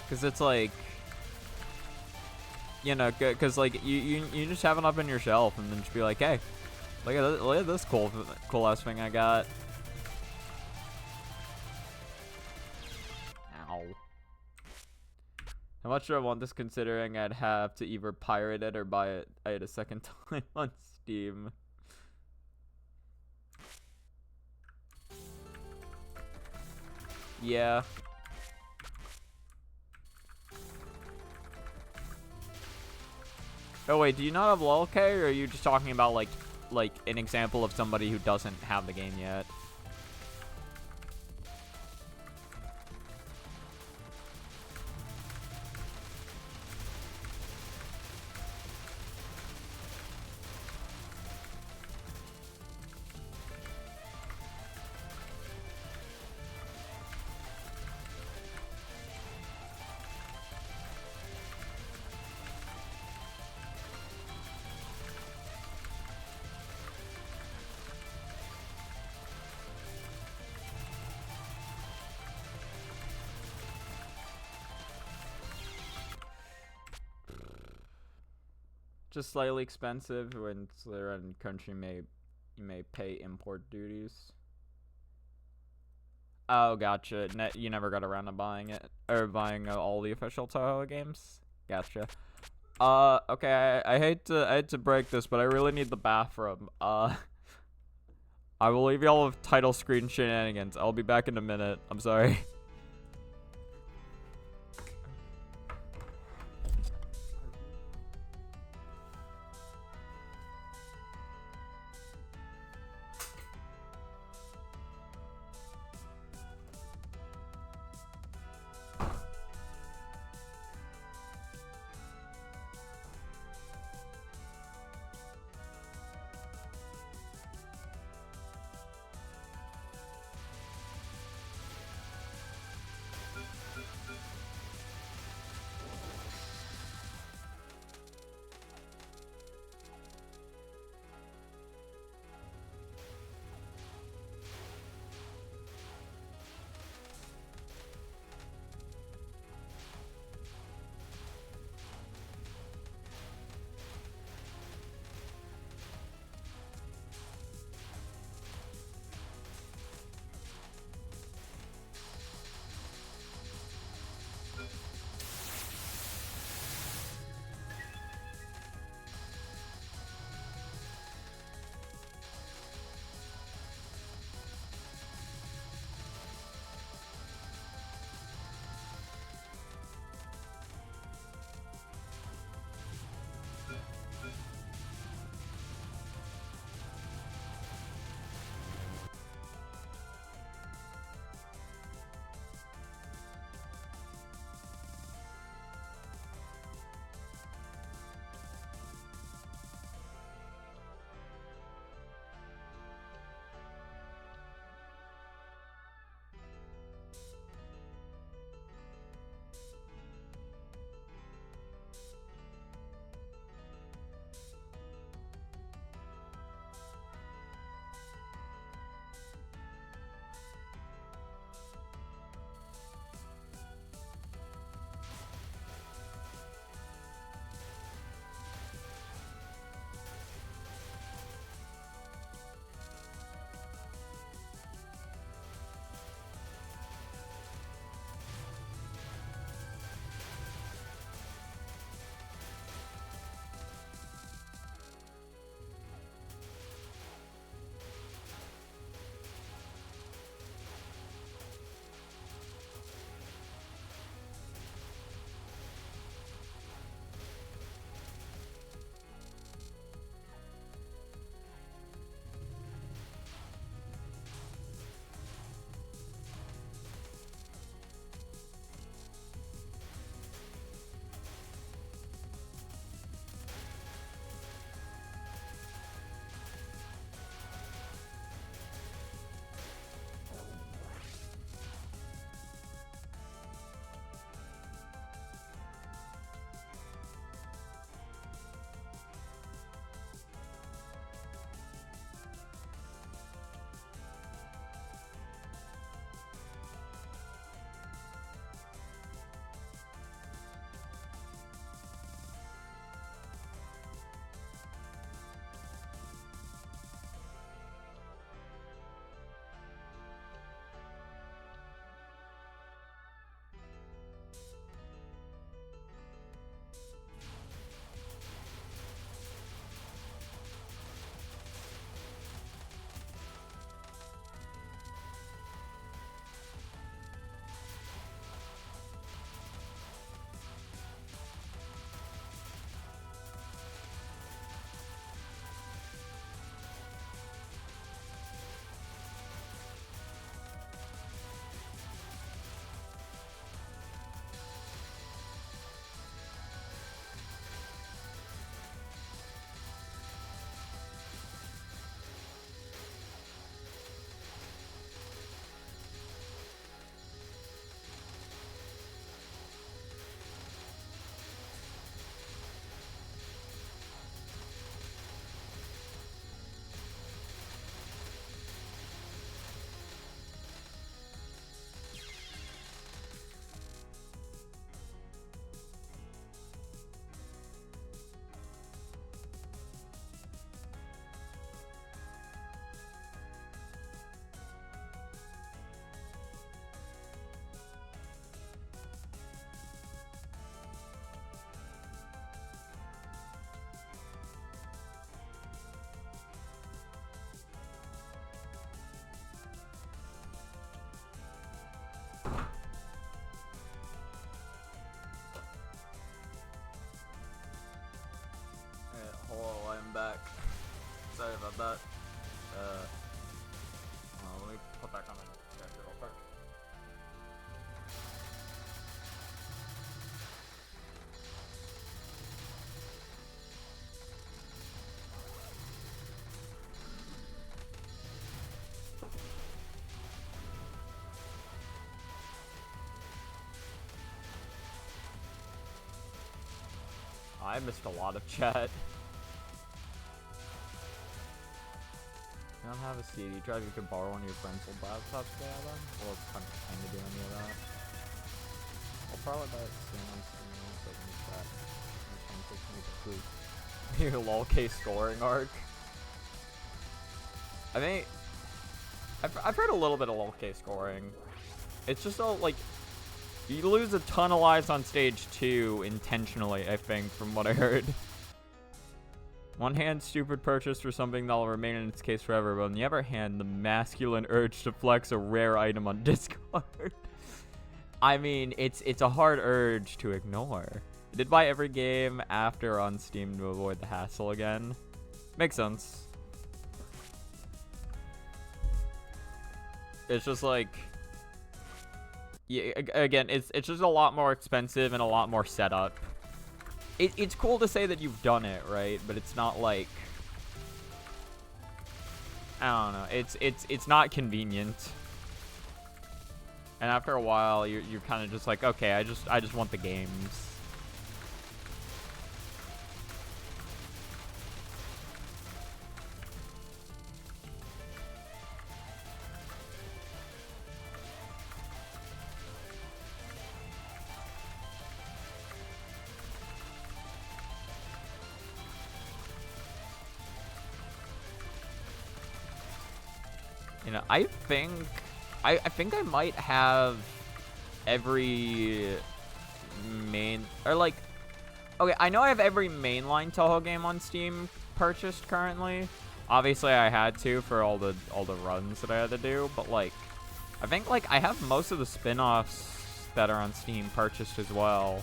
Cause it's like, you know, cause like you just have it up in your shelf and then just be like, hey, look at this cool ass thing I got. Ow. How much do I want this, considering I'd have to either pirate it or buy it a second time on Steam? Yeah. Oh wait, do you not have LOLK, or are you just talking about like an example of somebody who doesn't have the game yet? Just slightly expensive when they're in country you may pay import duties. Oh, gotcha. You never got around to buying it, or buying all the official Touhou games. Gotcha. Okay. I hate to break this, but I really need the bathroom. I will leave y'all with title screen shenanigans. I'll be back in a minute. I'm sorry. I missed a lot of chat. You don't have a CD drive, you can borrow one of your friends' old laptops to have them? Well, it's kind of pain to do any of that. I'll probably buy it soon on Steam, so I can chat. New lol case scoring arc. I think I've heard a little bit of lol case scoring. It's just all like you lose a ton of lives on stage 2 intentionally, I think, from what I heard. One hand, stupid purchase for something that'll remain in its case forever, but on the other hand, the masculine urge to flex a rare item on Discord. I mean, it's a hard urge to ignore. I did buy every game after on Steam to avoid the hassle again. Makes sense. It's just like, yeah, again, it's just a lot more expensive and a lot more setup. It's cool to say that you've done it, right? But it's not like, I don't know. It's not convenient. And after a while, you're kind of just like, okay, I just want the games. You know, I think I might have every main, or like, okay, I know I have every mainline Touhou game on Steam purchased currently. Obviously, I had to for all the runs that I had to do, but like, I think like I have most of the spin-offs that are on Steam purchased as well.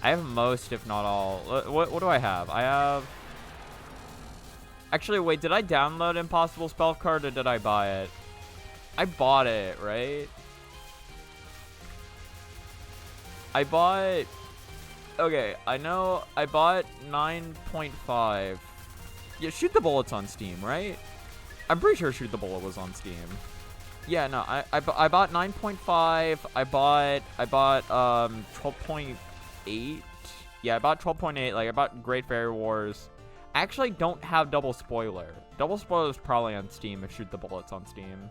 I have most, if not all. What do I have? I have. Actually, wait, did I download Impossible Spell Card or did I buy it? I bought it, right? I bought... Okay, I know I bought 9.5. Yeah, Shoot the Bullet's on Steam, right? I'm pretty sure Shoot the Bullet was on Steam. Yeah, no, I bought 9.5. I bought 12.8. Yeah, I bought 12.8. Like, I bought Great Fairy Wars. I actually don't have Double Spoiler. Double Spoiler is probably on Steam if Shoot the Bullet's on Steam.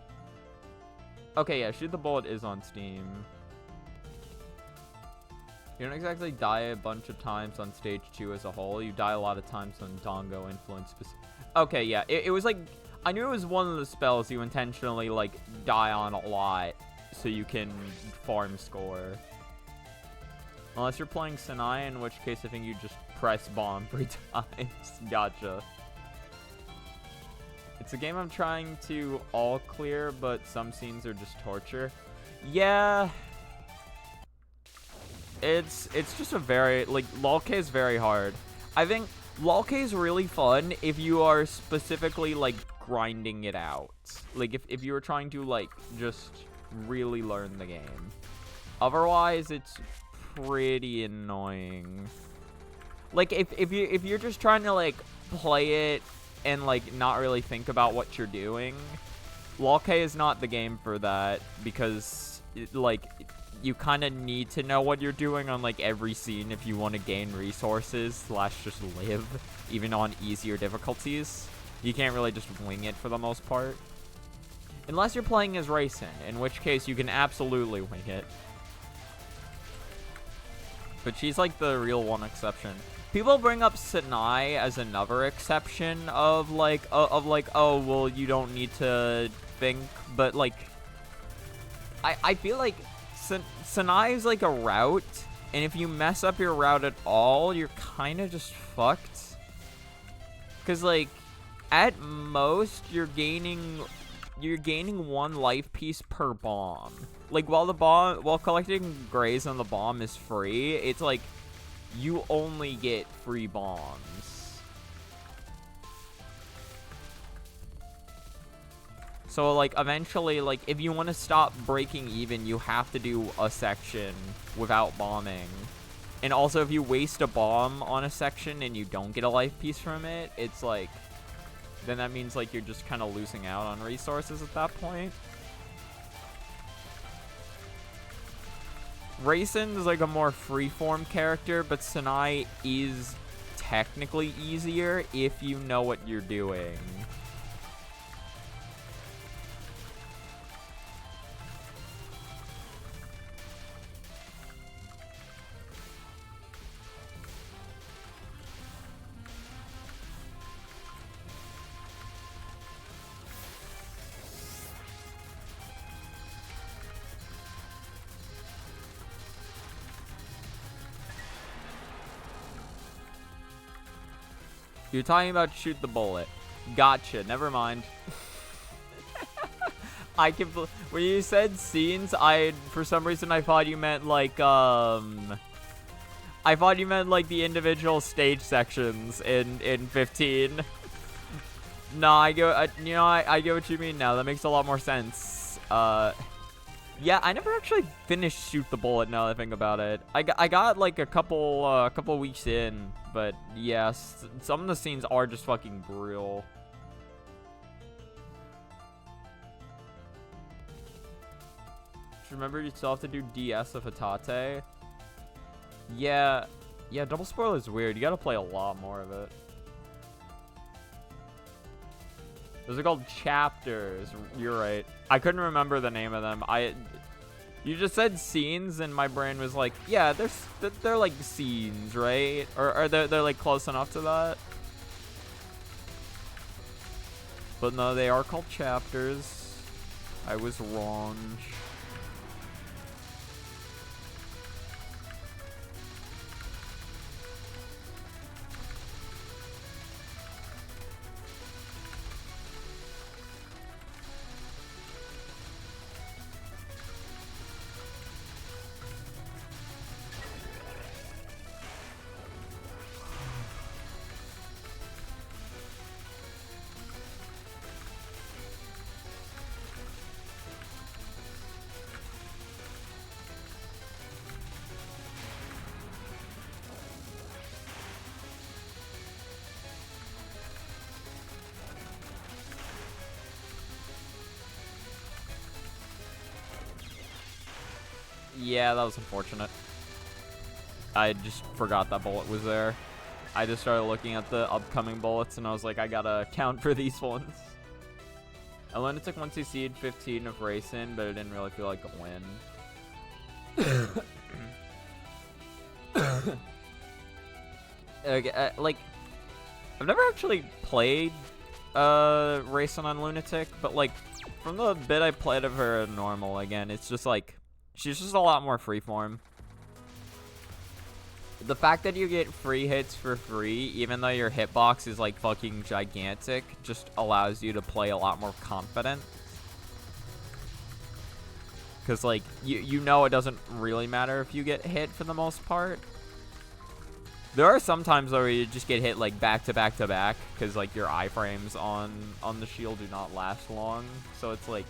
Okay, yeah, Shoot the Bullet is on Steam. You don't exactly die a bunch of times on stage 2 as a whole. You die a lot of times on Dongo influence. Okay, yeah, it was like, I knew it was one of the spells you intentionally like die on a lot so you can farm score. Unless you're playing Sinai, in which case I think you just press bomb 3 times. Gotcha. It's a game I'm trying to all clear, but some scenes are just torture. Yeah. It's just a very, like, LOLK is very hard. I think LOLK is really fun if you are specifically, like, grinding it out. Like, if you were trying to, like, just really learn the game. Otherwise, it's pretty annoying. Like, if you're just trying to, like, play it and, like, not really think about what you're doing, LOLK is not the game for that, because, like, you kind of need to know what you're doing on, like, every scene if you want to gain resources / just live, even on easier difficulties. You can't really just wing it for the most part. Unless you're playing as Raisin, in which case you can absolutely wing it. But she's, like, the real one exception. People bring up Sinai as another exception of, like, oh, well, you don't need to think, but, like, I feel like Sinai is like a route, and if you mess up your route at all, you're kind of just fucked. Because, like, at most, you're gaining 1 life piece per bomb. Like, while collecting grays on the bomb is free, it's like you only get free bombs. So, like, eventually, like, if you want to stop breaking even, you have to do a section without bombing. And also, if you waste a bomb on a section and you don't get a life piece from it, it's like, then that means, like, you're just kind of losing out on resources at that point. Raisin's like a more freeform character, but Sanai is technically easier if you know what you're doing. You're talking about shoot the bullet. Gotcha. Never mind. When you said scenes, for some reason I thought you meant like I thought you meant like the individual stage sections in 15. No, I get what you mean now. That makes a lot more sense. Yeah, I never actually finished Shoot the Bullet now that I think about it. I got like a couple weeks in, but yes, some of the scenes are just fucking brutal. Just remember, you still have to do DS of Hatate. Yeah, double spoiler is weird. You gotta play a lot more of it. Those are called chapters. You're right. I couldn't remember the name of them. You just said scenes, and my brain was like, yeah, they're like scenes, right? Or they're like close enough to that. But no, they are called chapters. I was wrong. Yeah, that was unfortunate. I just forgot that bullet was there. I just started looking at the upcoming bullets, and I was like, I gotta count for these ones. I learned it took 1 CC in 15 of racing, but it didn't really feel like a win. Okay, like, I've never actually played racing on Lunatic, but like, from the bit I played of her in normal, again, it's just like, she's just a lot more freeform. The fact that you get free hits for free, even though your hitbox is like fucking gigantic, just allows you to play a lot more confident. Because like, you know it doesn't really matter if you get hit for the most part. There are some times where you just get hit like back to back to back, because like your iframes on the shield do not last long. So it's like,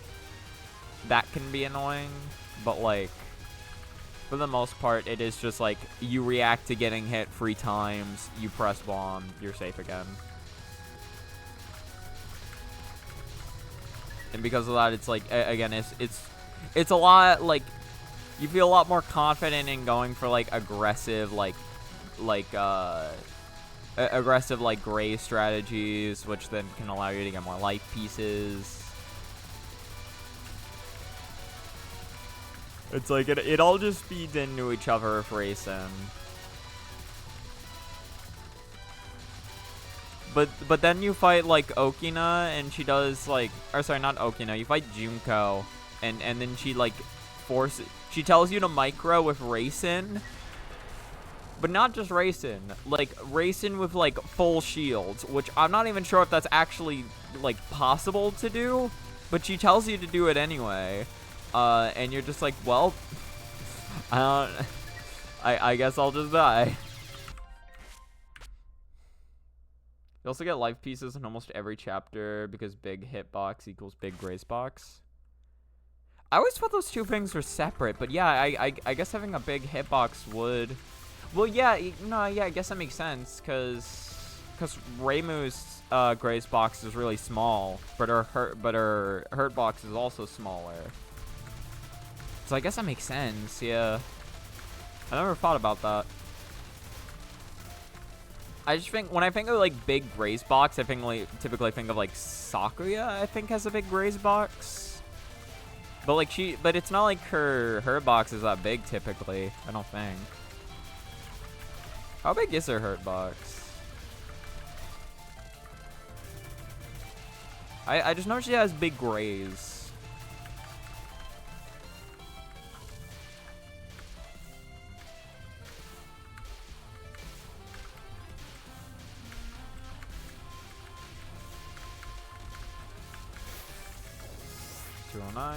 that can be annoying. But like, for the most part, it is just like, you react to getting hit 3 times, you press bomb, you're safe again. And because of that, it's like, again, it's a lot, like, you feel a lot more confident in going for like aggressive, aggressive like gray strategies, which then can allow you to get more life pieces. It's like, it all just feeds into each other for racing. But then you fight, like, Okina, and she does, like... Or, sorry, not Okina. You fight Junko, and then she, like, she tells you to micro with racing. But not just racing. Like, racing with, like, full shields, which I'm not even sure if that's actually, like, possible to do. But she tells you to do it anyway. And you're just like, well, I guess I'll just die. You also get life pieces in almost every chapter because big hitbox equals big grace box. I always thought those two things were separate, but yeah, I guess having a big hitbox would... Well, yeah, no, yeah, I guess that makes sense, because Reimu's grace box is really small, but her hurt box is also smaller. So I guess that makes sense, yeah. I never thought about that. I just think, when I think of, like, big graze box, I think, like, typically think of, like, Sakuya, I think, has a big graze box. But, like, but it's not like her box is that big, typically. I don't think. How big is her hurt box? I just know she has big graze. $209.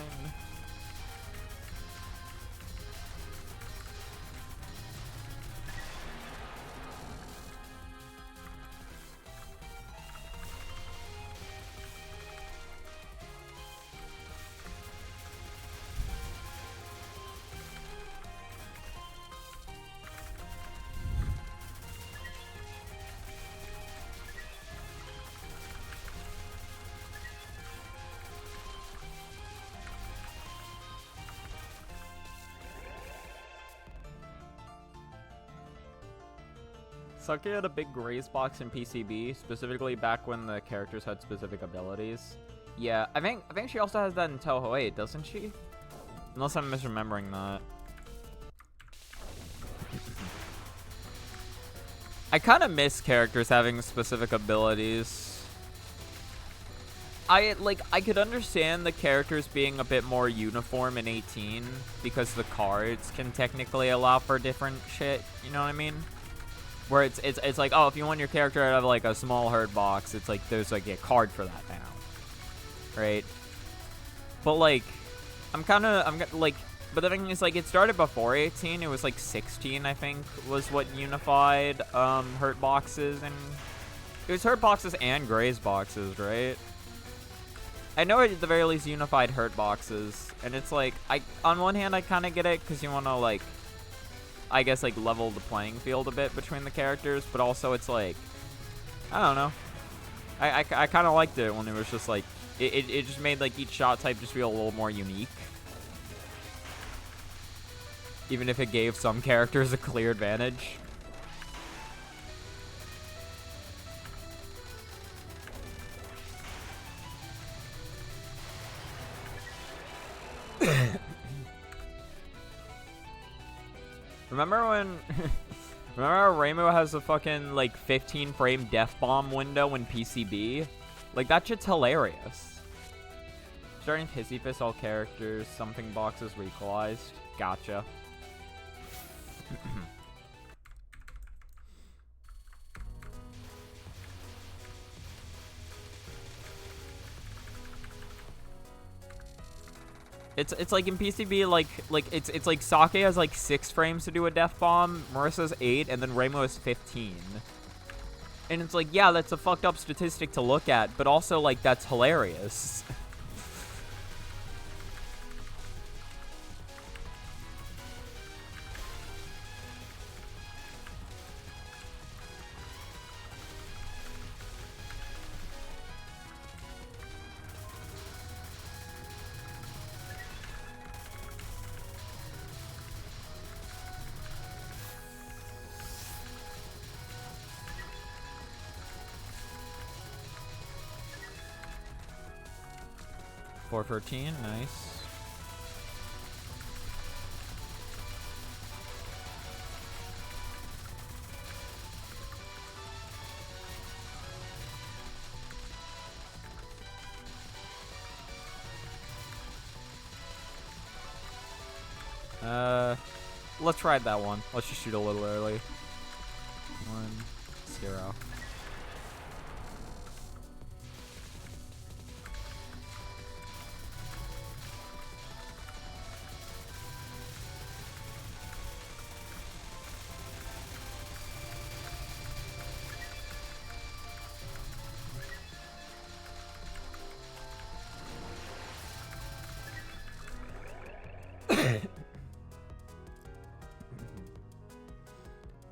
Saki had a big graze box in PCB, specifically back when the characters had specific abilities. Yeah, I think she also has that in Touhou 8, doesn't she? Unless I'm misremembering that. I kind of miss characters having specific abilities. I could understand the characters being a bit more uniform in 18 because the cards can technically allow for different shit, you know what I mean? Where it's like, oh, if you want your character to have like a small herd box, it's like there's like a card for that now, right? But like, but the thing is, like, it started before 18. It was like 16, I think, was what unified hurt boxes, and it was hurt boxes and graze boxes, right? I know it at the very least unified hurt boxes, and it's like, on one hand I kind of get it because you want to like, I guess, like, level the playing field a bit between the characters, but also it's like, I don't know. I kind of liked it when it was just like, it just made like each shot type just feel a little more unique. Even if it gave some characters a clear advantage. Remember when... Remember Rainbow has a fucking, like, 15 frame death bomb window in PCB? Like, that shit's hilarious. Starting Hissy Fist all characters, something boxes were equalized. Gotcha. It's like in PCB, like it's like Sake has like 6 frames to do a death bomb, Marissa's 8, and then Rainbow is 15. And it's like, yeah, that's a fucked up statistic to look at, but also like that's hilarious. $413, nice. Let's ride that one. Let's just shoot a little early. 1-0.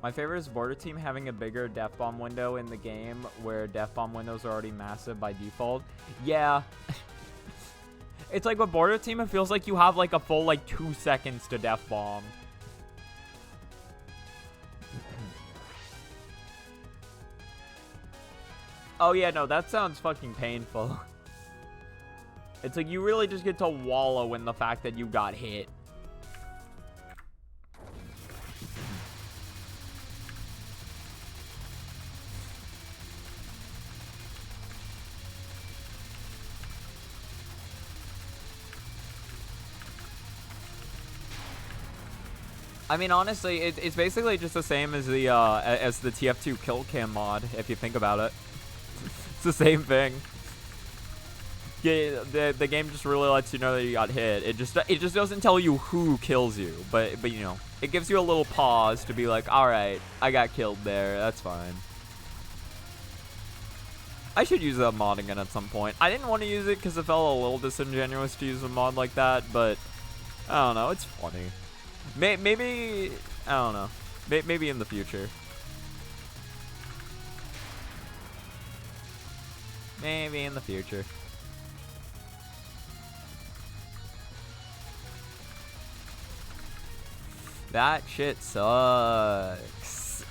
My favorite is Border Team having a bigger Death Bomb window in the game where Death Bomb windows are already massive by default. Yeah. It's like with Border Team, it feels like you have like a full like 2 seconds to Death Bomb. Oh yeah, no, that sounds fucking painful. It's like you really just get to wallow in the fact that you got hit. I mean, honestly, it's basically just the same as the TF2 kill cam mod, if you think about it. It's the same thing. Yeah, the game just really lets you know that you got hit. It just doesn't tell you who kills you, but you know, it gives you a little pause to be like, all right, I got killed there. That's fine. I should use that mod again at some point. I didn't want to use it because it felt a little disingenuous to use a mod like that, but I don't know. It's funny. Maybe I don't know. Maybe in the future. Maybe in the future. That shit sucks.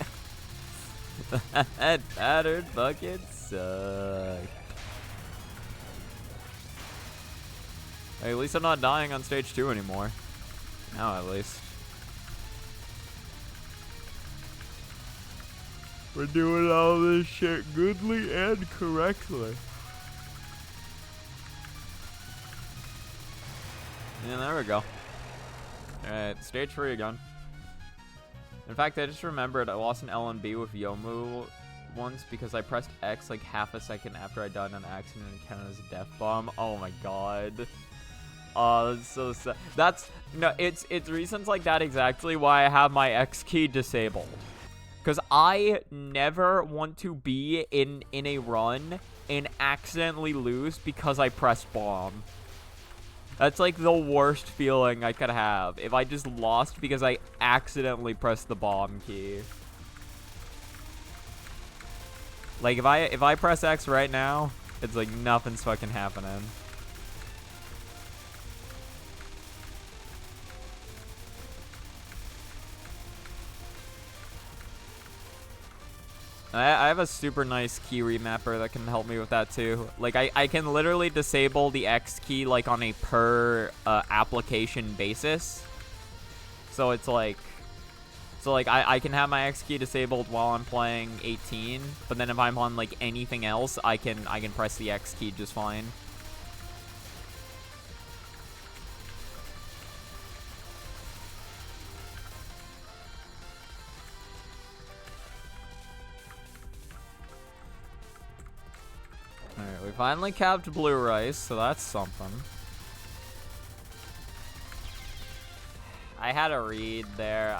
That battered bucket sucks. Hey, at least I'm not dying on stage 2 anymore. Now at least. We're doing all this shit goodly and correctly. Yeah, there we go. Alright, stage 3 again. In fact, I just remembered I lost an LNB with Yomu once because I pressed X like half a second after I died on accident and it counted as a death bomb. Oh my god. Oh, that's so sad. It's reasons like that exactly why I have my X key disabled. Because I never want to be in a run and accidentally lose because I pressed bomb. That's like the worst feeling I could have if I just lost because I accidentally pressed the bomb key. Like if I press X right now, it's like nothing's fucking happening. I have a super nice key remapper that can help me with that too. Like I can literally disable the X key like on a per application basis. So it's like, I can have my X key disabled while I'm playing 18, but then if I'm on like anything else, I can press the X key just fine. Alright, we finally capped blue rice, so that's something. I had a read there.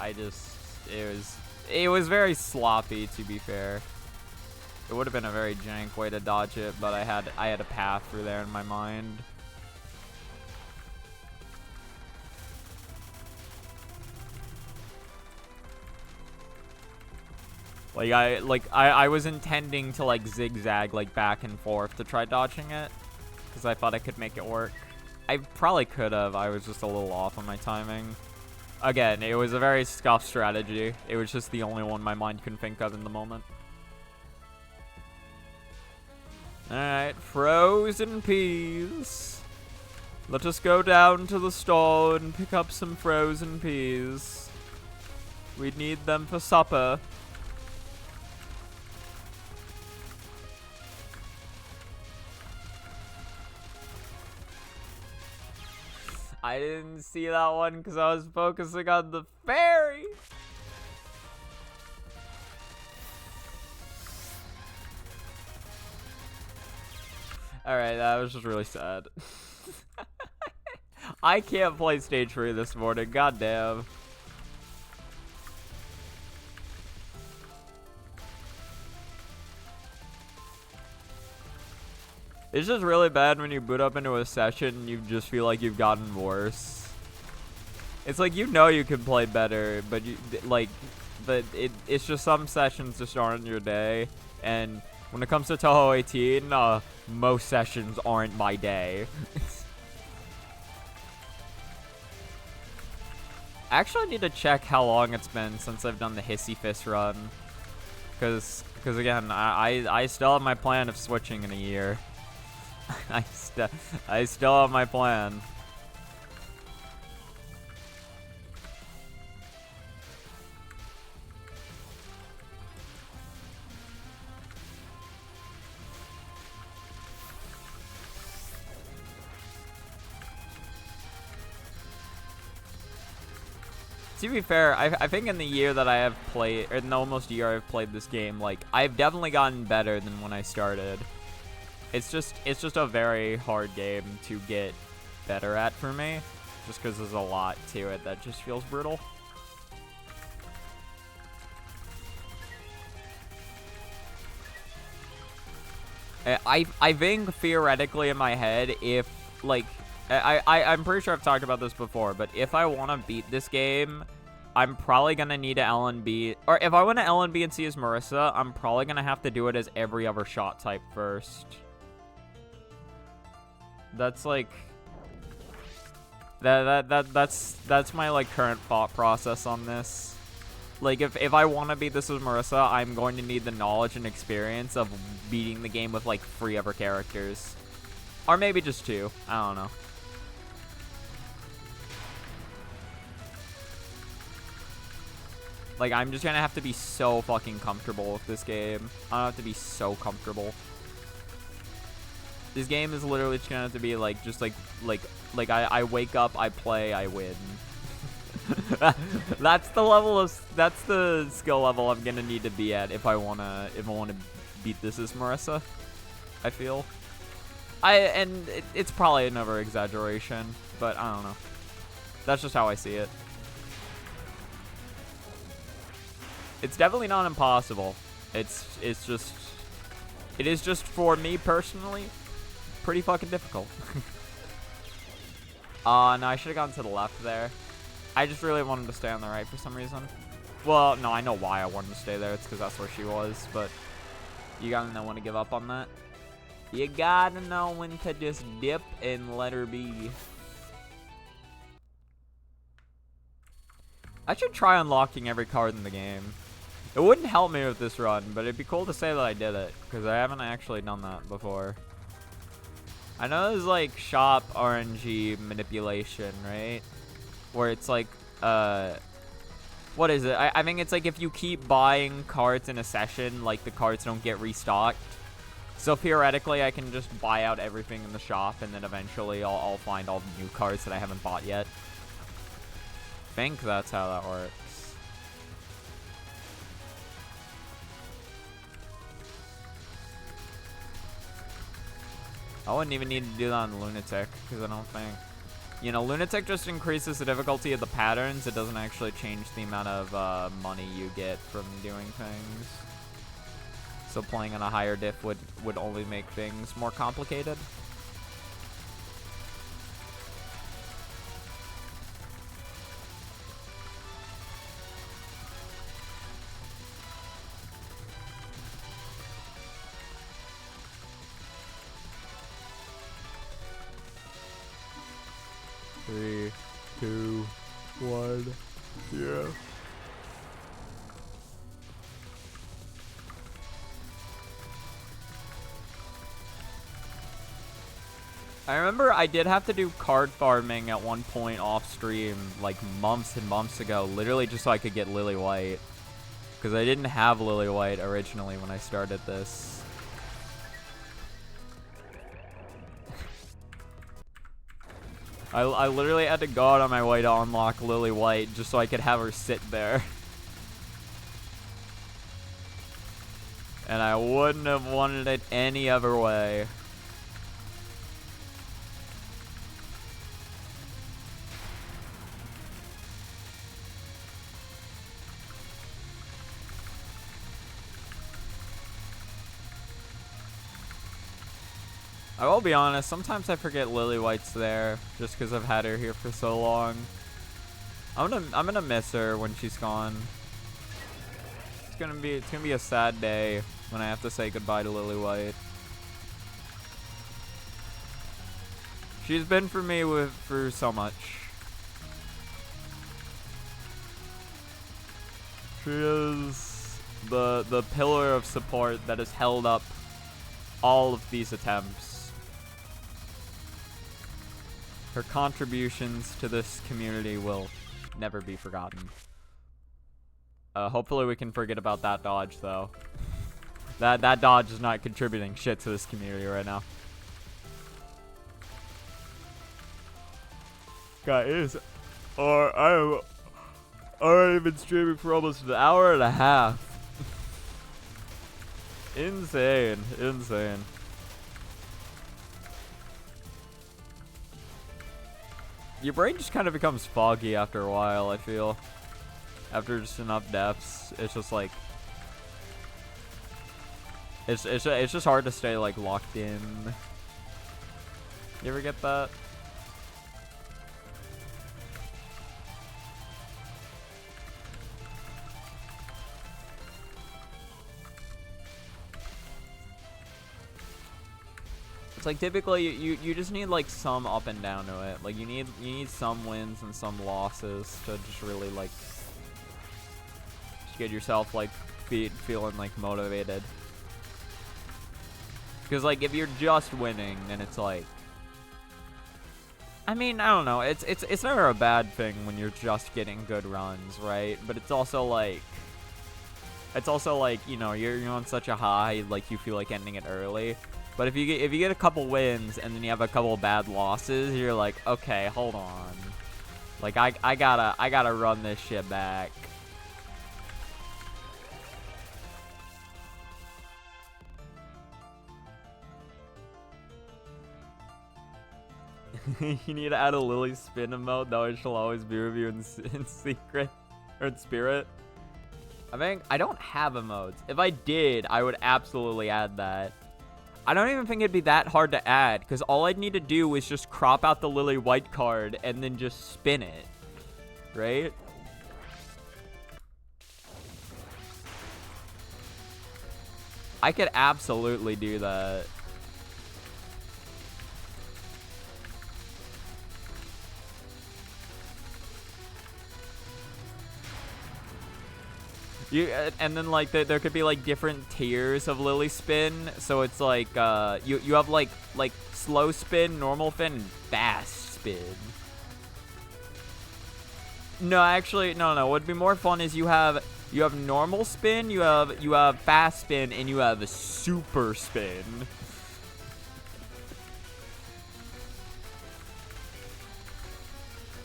It was very sloppy, to be fair. It would have been a very jank way to dodge it, but I had a path through there in my mind. I was intending to like zigzag like back and forth to try dodging it because I thought I could make it work. I probably could have. I was just a little off on my timing. Again, it was a very scuffed strategy. It was just the only one my mind couldn't think of in the moment. Alright, frozen peas. Let us go down to the store and pick up some frozen peas. We need them for supper. I didn't see that one because I was focusing on the fairy. Alright, that was just really sad. I can't play stage 3 this morning, goddamn. It's just really bad when you boot up into a session and you just feel like you've gotten worse. It's like, you know you can play better, but it's just some sessions just aren't your day. And when it comes to Touhou 18, most sessions aren't my day. I actually need to check how long it's been since I've done the Hissy Fist run. Cause again, I still have my plan of switching in a year. I still have my plan. To be fair, I think in the year that I have played, or in the almost year I've played this game, like, I've definitely gotten better than when I started. It's just a very hard game to get better at for me, just because there's a lot to it that just feels brutal. I think theoretically in my head, if, like, I'm pretty sure I've talked about this before, but if I want to beat this game, I'm probably going to need a LNB, or if I want to LNBNC as Marissa, I'm probably going to have to do it as every other shot type first. That's like, that's my, like, current thought process on this. Like, if I want to beat this as Marissa, I'm going to need the knowledge and experience of beating the game with, like, 3 other characters. Or maybe just 2. I don't know. Like, I'm just gonna have to be so fucking comfortable with this game. I have to be so comfortable. This game is literally just gonna have to be, like, just like I wake up, I play, I win. That's the skill level I'm gonna need to be at if I wanna beat this as Marissa, I feel. It's probably another exaggeration, but I don't know. That's just how I see it. It's definitely not impossible. It is just for me personally pretty fucking difficult. No, I should have gone to the left there. I just really wanted to stay on the right for some reason. Well, no, I know why I wanted to stay there. It's because that's where she was, but you gotta know when to give up on that. You gotta know when to just dip and let her be. I should try unlocking every card in the game. It wouldn't help me with this run, but it'd be cool to say that I did it, because I haven't actually done that before. I know there's, like, shop RNG manipulation, right? Where it's like, what is it? I think it's like if you keep buying cards in a session, like, the cards don't get restocked. So theoretically, I can just buy out everything in the shop, and then eventually I'll find all the new cards that I haven't bought yet. I think that's how that works. I wouldn't even need to do that on Lunatic, because I don't think... You know, Lunatic just increases the difficulty of the patterns. It doesn't actually change the amount of money you get from doing things. So playing on a higher diff would only make things more complicated. Three, two, one, yeah. I remember I did have to do card farming at one point off stream, like months and months ago, literally just so I could get Lily White. Because I didn't have Lily White originally when I started this. I literally had to go out on my way to unlock Lily White just so I could have her sit there. And I wouldn't have wanted it any other way. I will be honest, sometimes I forget Lily White's there, just because I've had her here for so long. I'm gonna miss her when she's gone. It's gonna be a sad day when I have to say goodbye to Lily White. She's been for me for so much. She is the pillar of support that has held up all of these attempts. Her contributions to this community will never be forgotten. Hopefully we can forget about that dodge, though. That dodge is not contributing shit to this community right now. Guys, I've already been streaming for almost an hour and a half. Insane. Your brain just kind of becomes foggy after a while, I feel. After just enough deaths, it's just like... It's just hard to stay, like, locked in. You ever get that? It's like typically you just need like some up and down to it. Like you need some wins and some losses to just really like just get yourself like feeling like motivated. Because like if you're just winning, then it's like, I mean, I don't know. It's never a bad thing when you're just getting good runs, right? But it's also like you know you're on such a high, like you feel like ending it early. But if you get a couple wins and then you have a couple bad losses, you're like, okay, hold on, like I gotta run this shit back. You need to add a Lily spin emote, though it shall always be with you in secret or in spirit. I think I don't have emotes. If I did, I would absolutely add that. I don't even think it'd be that hard to add, because all I'd need to do is just crop out the Lily White card and then just spin it, right? I could absolutely do that. And then like there could be like different tiers of Lily spin, so it's like you have like slow spin, normal spin, and fast spin. No, actually no. What'd be more fun is you have normal spin, you have fast spin, and you have a super spin.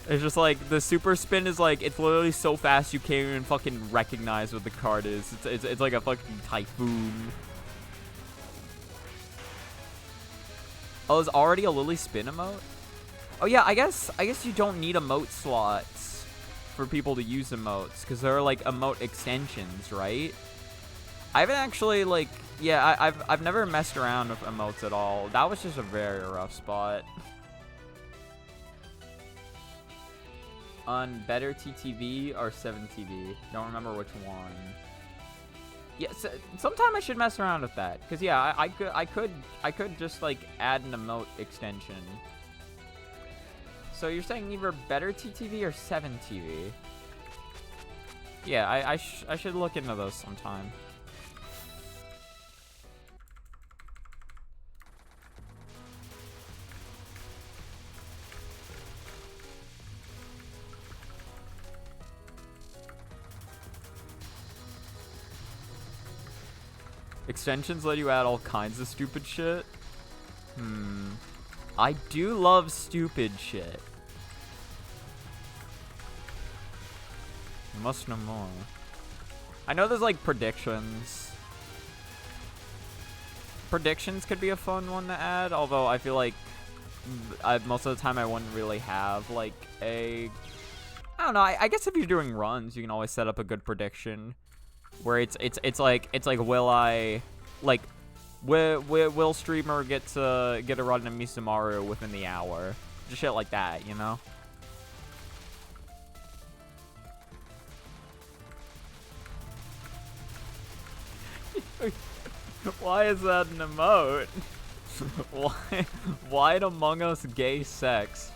It's just like the super spin is like it's literally so fast you can't even fucking recognize what the card is. It's like a fucking typhoon. Oh, there's already a Lily spin emote? Oh yeah, I guess you don't need emote slots for people to use emotes because there are like emote extensions, right? I haven't actually like I've never messed around with emotes at all. That was just a very rough spot. On better TTV or 7TV. Don't remember which one. Yeah, so sometime I should mess around with that, because yeah, I could just like add an emote extension. So you're saying either better TTV or 7TV? Yeah, I should look into those sometime. Extensions let you add all kinds of stupid shit. I do love stupid shit. Must know more. I know there's like predictions. Predictions could be a fun one to add, although I feel like most of the time I wouldn't really have like a... I don't know, I guess if you're doing runs, you can always set up a good prediction. Where it's like will streamer get a run in Misumaru within the hour? Just shit like that, you know? Why is that an emote? Why Among Us gay sex?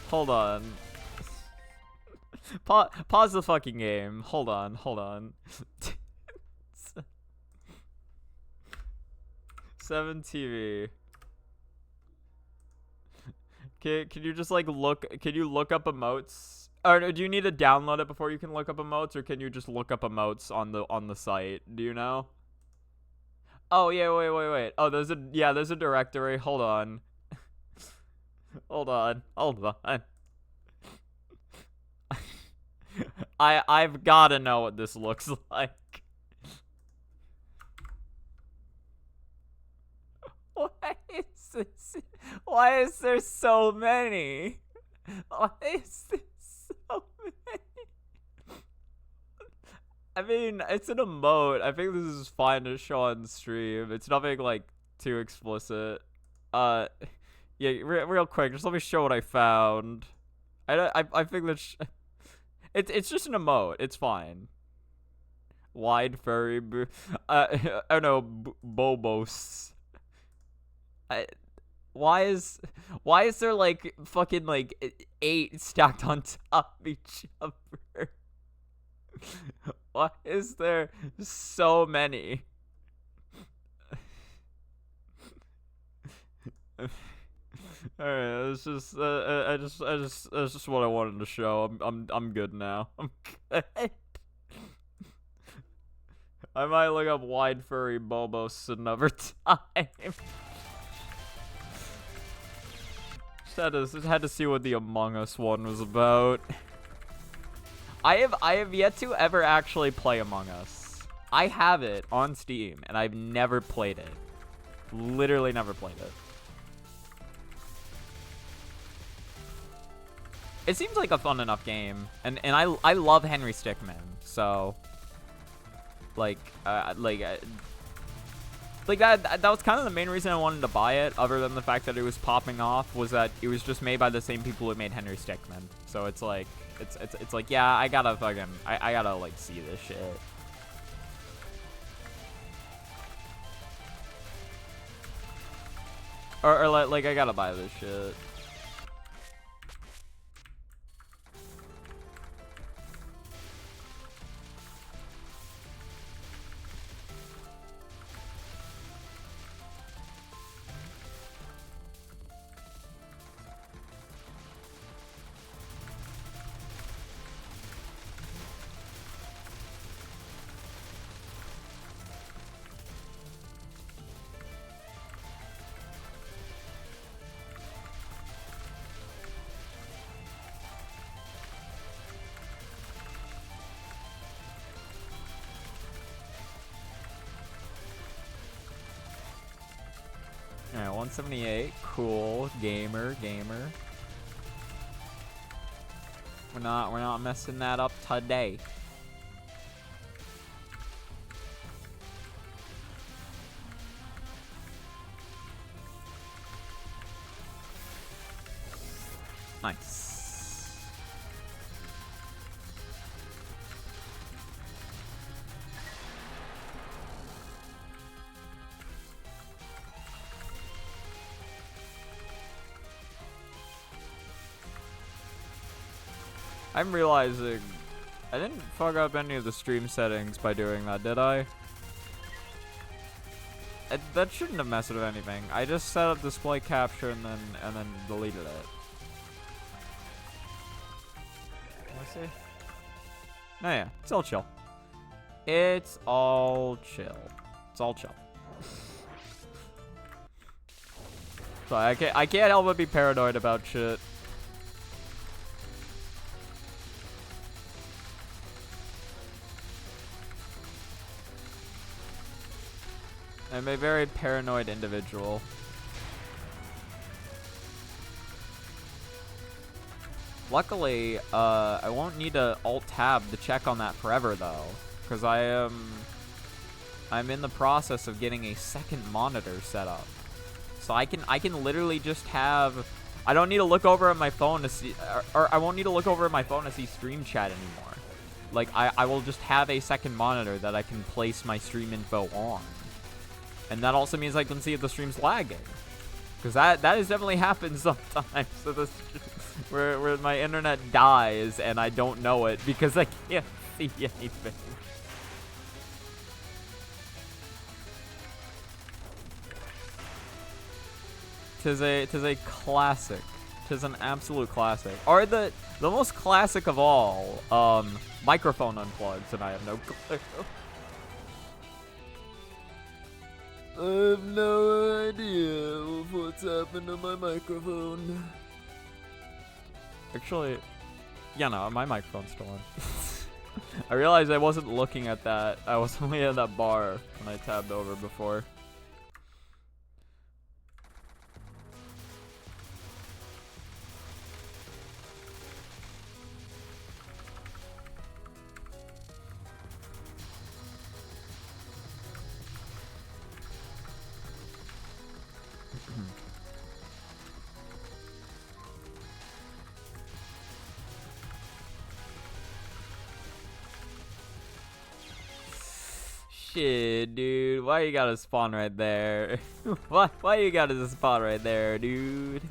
Hold on. Pause the fucking game. Hold on. 7 TV. Can you just like can you look up emotes? Or do you need to download it before you can look up emotes, or can you just look up emotes on the site? Do you know? Oh yeah, wait. Oh, there's a directory. Hold on. Hold on. I've gotta know what this looks like. Why is there so many? Why is there so many? I mean, it's an emote. I think this is fine to show on stream. It's nothing like too explicit. Yeah, real quick, just let me show what I found. I think that's it's just an emote. It's fine. Wide furry oh no, Bobos. Why is there like fucking like 8 stacked on top of each other? Why is there so many? Alright, it's just that's just what I wanted to show. I'm good now. I'm good. I might look up wide furry Bobos another time. Just had to see what the Among Us one was about. I have yet to ever actually play Among Us. I have it on Steam, and I've never played it. Literally never played it. It seems like a fun enough game, and I love Henry Stickmin, so like that was kind of the main reason I wanted to buy it, other than the fact that it was popping off, was that it was just made by the same people who made Henry Stickmin. So it's like it's like, yeah, I gotta fucking I gotta like see this shit. Or like I gotta buy this shit. Alright, 178. Cool. Gamer. We're not messing that up today. Nice. I'm realizing I didn't fuck up any of the stream settings by doing that, did I? That shouldn't have messed with anything. I just set up display capture and then deleted it. Let's see. No, yeah, it's all chill. It's all chill. It's all chill. So I can't help but be paranoid about shit. I'm a very paranoid individual. Luckily, I won't need to Alt-Tab to check on that forever, though. Because I'm in the process of getting a second monitor set up. So I can literally just have... I don't need to look over at my phone to see... Or I won't need to look over at my phone to see stream chat anymore. Like, I will just have a second monitor that I can place my stream info on. And that also means I can see if the stream's lagging. Because that has definitely happened sometimes. So where my internet dies and I don't know it because I can't see anything. Tis a classic. Tis an absolute classic. Or the most classic of all, microphone unplugs, and I have no clue. I have no idea of what's happened to my microphone. Actually, yeah, no, my microphone's still on. I realized I wasn't looking at that. I was only at that bar when I tabbed over before. Shit, dude. Why you gotta spawn right there? Why you gotta spawn right there, dude?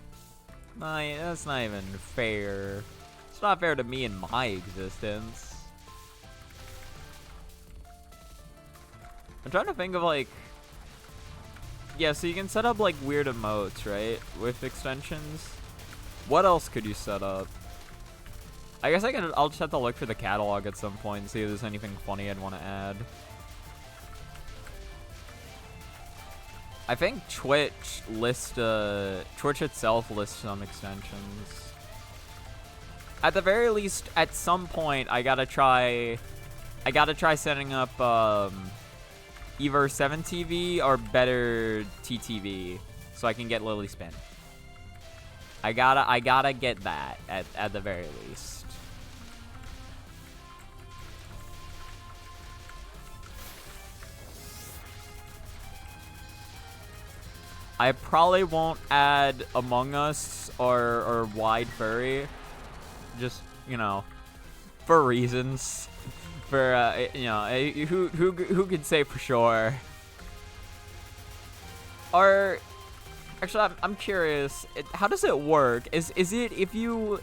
Nah, that's not even fair. It's not fair to me in my existence. I'm trying to think of, like... Yeah, so you can set up, like, weird emotes, right? With extensions. What else could you set up? I guess I'll just have to look for the catalog at some point and see if there's anything funny I'd want to add. I think Twitch itself lists some extensions. At the very least, at some point, I gotta try setting up either 7TV or better TTV so I can get Lily Spin. I gotta get that at the very least. I probably won't add Among Us or Wide Furry, just, you know, for reasons. For you know, who could say for sure? Or actually, I'm curious. How does it work? Is it if you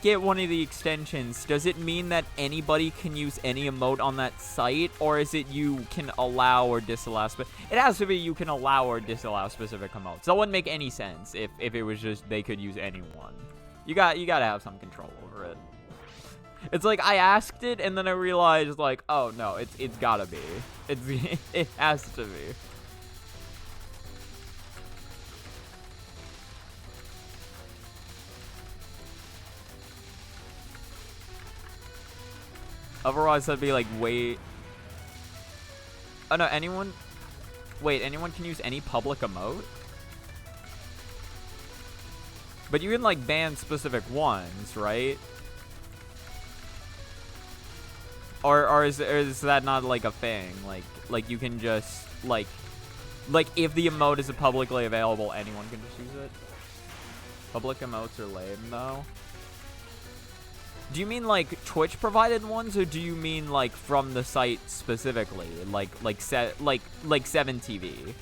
get one of the extensions, does it mean that anybody can use any emote on that site, or is it you can allow or disallow? It has to be you can allow or disallow specific emotes. That wouldn't make any sense if it was just they could use anyone. You gotta have some control over it. It's like I asked it and then I realized like, oh no, it's gotta be. It has to be. Otherwise, that'd be like, wait. Oh no, anyone can use any public emote? But you can like ban specific ones, right? Or is that not like a thing? Like you can just like if the emote is publicly available, anyone can just use it? Public emotes are lame though. Do you mean like Twitch provided ones, or do you mean like from the site specifically, like 7TV,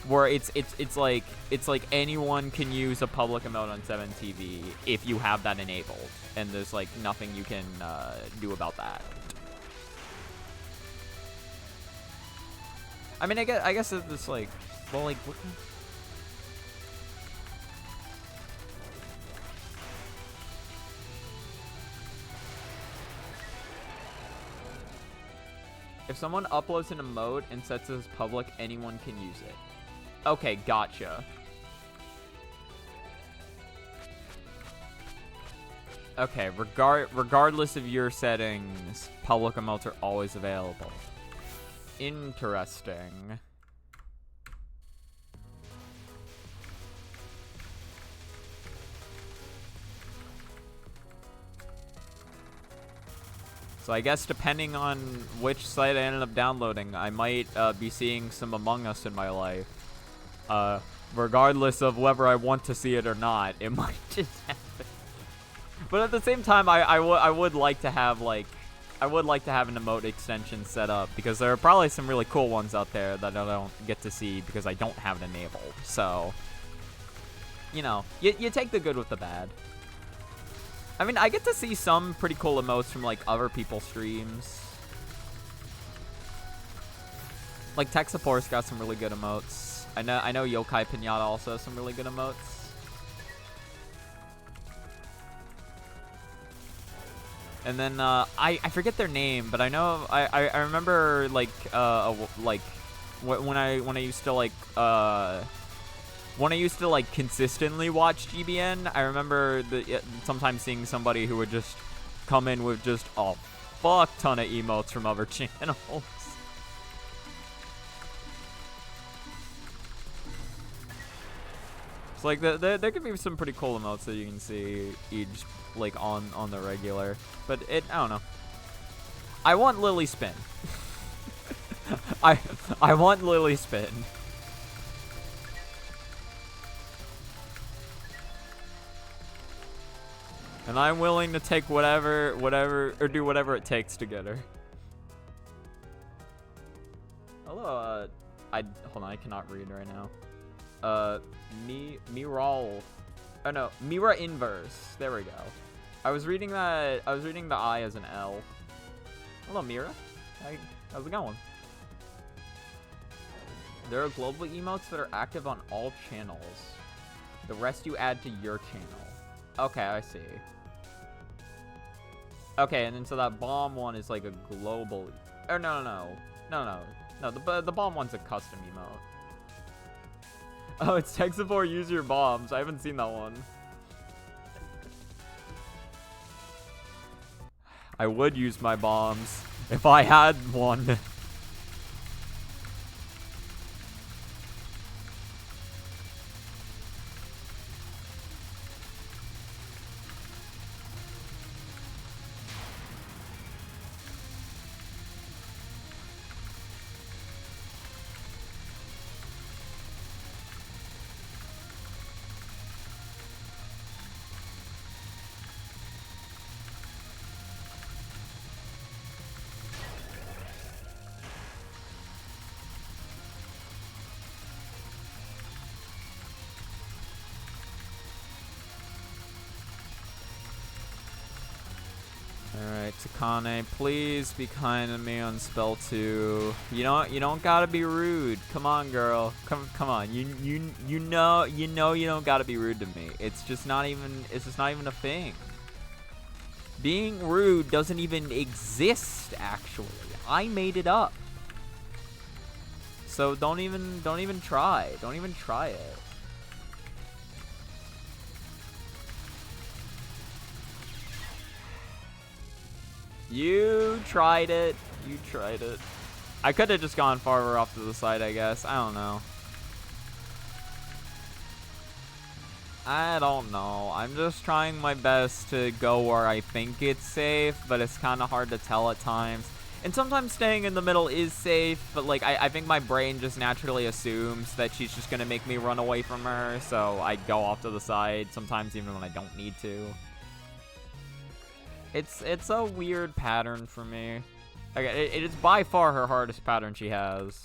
where it's like anyone can use a public emote on 7TV if you have that enabled, and there's like nothing you can do about that. I mean, I guess it's like, well, like. If someone uploads an emote and sets it as public, anyone can use it. Okay, gotcha. Okay, regardless of your settings, public emotes are always available. Interesting. So I guess depending on which site I ended up downloading, I might be seeing some Among Us in my life. Regardless of whether I want to see it or not, it might just happen. But at the same time, I would like to have an emote extension set up, because there are probably some really cool ones out there that I don't get to see because I don't have it enabled. So you know, you take the good with the bad. I mean, I get to see some pretty cool emotes from, like, other people's streams. Like, Texapor's got some really good emotes. I know Yokai Pinata also has some really good emotes. And then, I forget their name, but I know, I remember, like, when I used to, like, when I used to, like, consistently watch GBN, I remember sometimes seeing somebody who would just come in with just a fuck ton of emotes from other channels. It's like, there could be some pretty cool emotes that you can see each, like, on the regular. But I don't know. I want Lily Spin. I want Lily Spin. And I'm willing to take whatever, or do whatever it takes to get her. Hello, hold on, I cannot read right now. Miral. Oh no, Mira Inverse. There we go. I was reading the I as an L. Hello, Mira. How's it going? There are global emotes that are active on all channels. The rest you add to your channel. Okay, I see. Okay, and then so that bomb one is like a global. Or no. The bomb one's a custom emote. Oh, it's Texafor use your bombs. I haven't seen that one. I would use my bombs if I had one. Alright, Takane, please be kind to me on spell 2. You don't gotta be rude. Come on, girl. Come on. You know you don't gotta be rude to me. It's just not even a thing. Being rude doesn't even exist, actually. I made it up. So don't even try. Don't even try it. You tried it. You tried it. I could have just gone farther off to the side, I guess. I don't know. I don't know. I'm just trying my best to go where I think it's safe, but it's kind of hard to tell at times. And sometimes staying in the middle is safe, but like I think my brain just naturally assumes that she's just going to make me run away from her, so I go off to the side sometimes even when I don't need to. It's a weird pattern for me. Okay, it is by far her hardest pattern she has.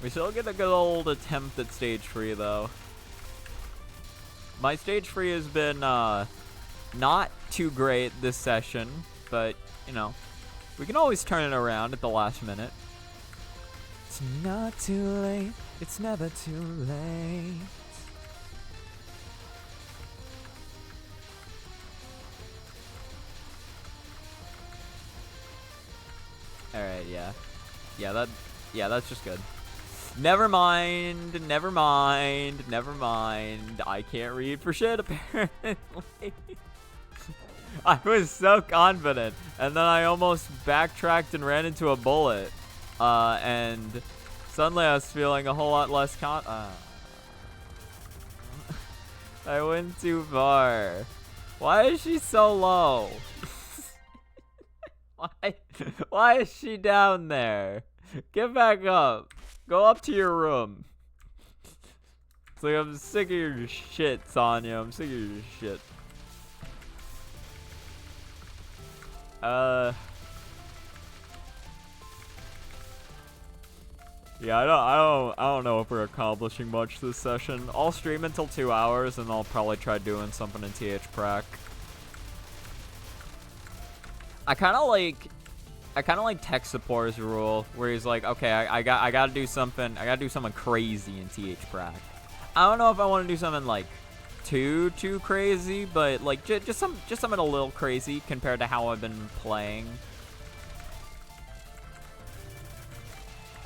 We still get a good old attempt at stage 3, though. My stage 3 has been, not too great this session, but, you know, we can always turn it around at the last minute. It's not too late, it's never too late. Alright, yeah. Yeah, that's just good. Never mind. I can't read for shit, apparently. I was so confident, and then I almost backtracked and ran into a bullet. And suddenly I was feeling a whole lot less I went too far. Why is she so low? Why? Why is she down there? Get back up. Go up to your room. It's like, I'm sick of your shit, Sonya. I'm sick of your shit. Yeah, I don't know if we're accomplishing much this session. I'll stream until 2 hours, and I'll probably try doing something in TH Prac. I kind of like tech support's rule, where he's like, okay, I gotta do something. I gotta do something crazy in TH Prac. I don't know if I want to do something like too crazy, but like just something a little crazy compared to how I've been playing.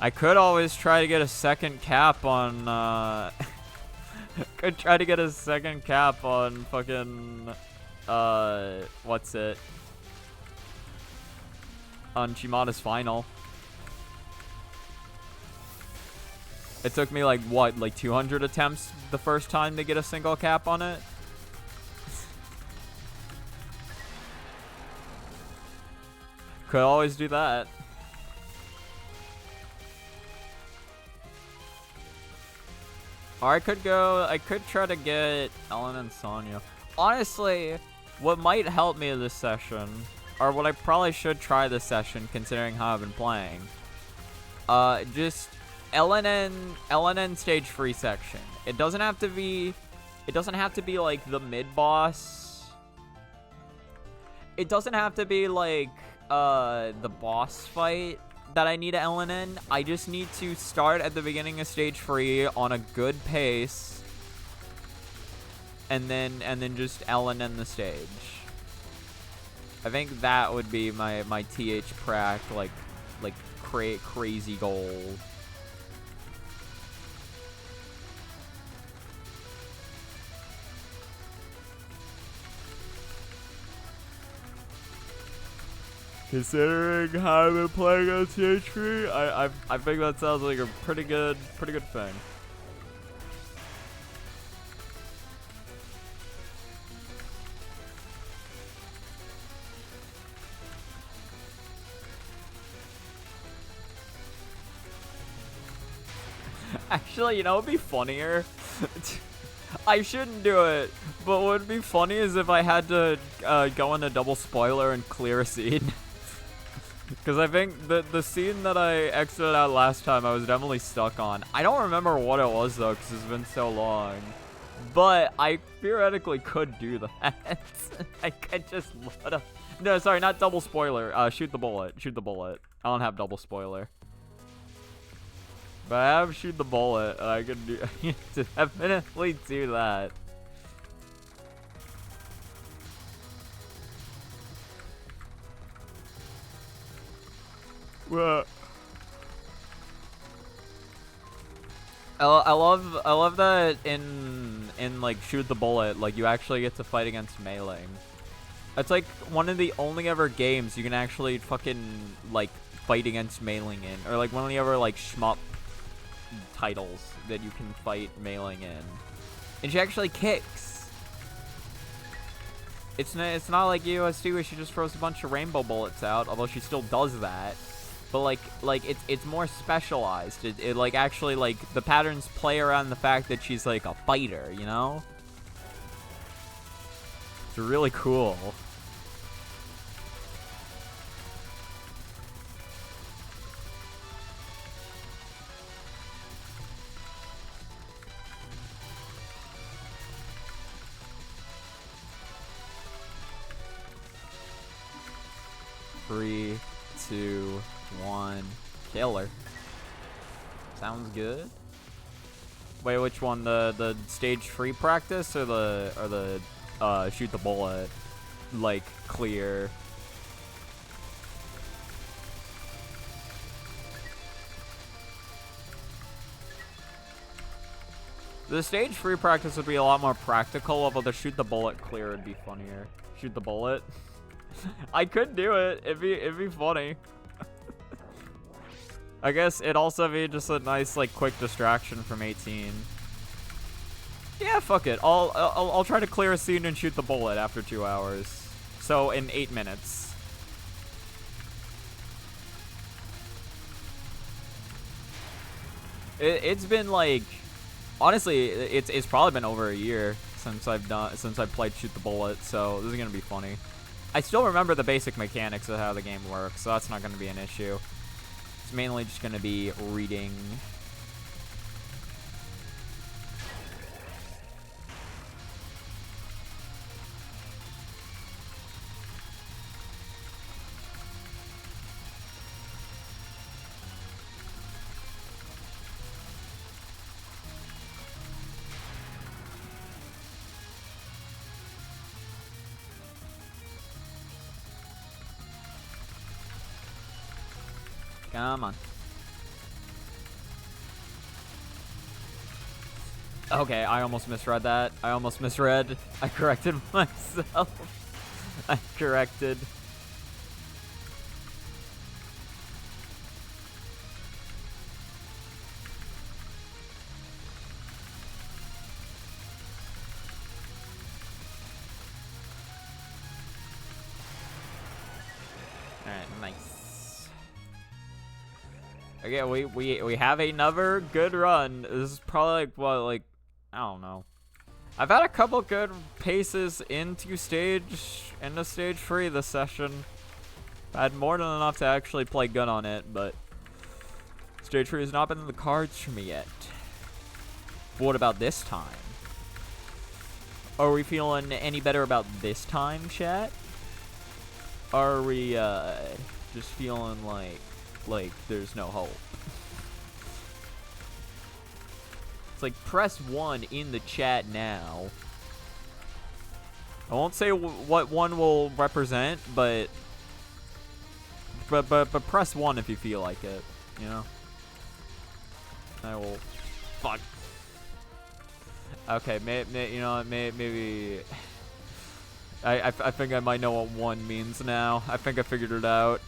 I could always try to get a second cap on, could try to get a second cap on fucking, what's it? On Shimada's final. It took me like, what, like 200 attempts the first time to get a single cap on it? Could always do that. Or I could try to get Ellen and Sonya. Honestly, what might help me this session, or what I probably should try this session considering how I've been playing, just LNN stage 3 section. It doesn't have to be like the mid-boss. It doesn't have to be like the boss fight that I need at LNN. I just need to start at the beginning of stage 3 on a good pace, and then just LNN the stage. I think that would be my TH Prac like crazy goal. Considering how I've been playing on TH3, I think that sounds like a pretty good thing. Actually, you know what would be funnier? I shouldn't do it, but what would be funny is if I had to go into double spoiler and clear a scene. Because I think the scene that I exited out last time, I was definitely stuck on. I don't remember what it was, though, because it's been so long. But I theoretically could do that. I could just let him... No, sorry, not double spoiler. Shoot the bullet. Shoot the bullet. I don't have double spoiler. But I have shoot the bullet, and I can do... I can definitely do that. Well, I love that in like shoot the bullet, like you actually get to fight against meleeing. It's like one of the only ever games you can actually fucking like fight against meleeing in, or like one of the ever like shmup titles that you can fight meleeing in, and she actually kicks. It's not like USD where she just throws a bunch of rainbow bullets out, although she still does that. But like it's more specialized. It like actually like the patterns play around the fact that she's like a fighter, you know? It's really cool. Three, 2, 1, killer. Sounds good. Wait, which one? The stage 3 practice or the shoot the bullet like clear? The stage 3 practice would be a lot more practical, although the shoot the bullet clear would be funnier. Shoot the bullet. I could do it. It'd be funny. I guess it'd also be just a nice, like, quick distraction from 18. Yeah, fuck it. I'll try to clear a scene and shoot the bullet after 2 hours. So, in 8 minutes. It's been like, honestly, it's probably been over a year since I've played Shoot the Bullet, so this is gonna be funny. I still remember the basic mechanics of how the game works, so that's not gonna be an issue. It's mainly just gonna be reading. Come on. Okay, I almost misread that. I corrected myself. I corrected. Alright, nice. Okay, we have another good run. This is probably like, what, like, I don't know. I've had a couple good paces into stage 3 this session. I had more than enough to actually play good on it, but stage 3 has not been in the cards for me yet. But what about this time? Are we feeling any better about this time, chat? Are we just feeling like there's no hope? It's like, press 1 in the chat now. I won't say what one will represent, but press 1 if you feel like it, you know? I will... Fuck. Okay, you know, maybe... I think I might know what 1 means now. I think I figured it out.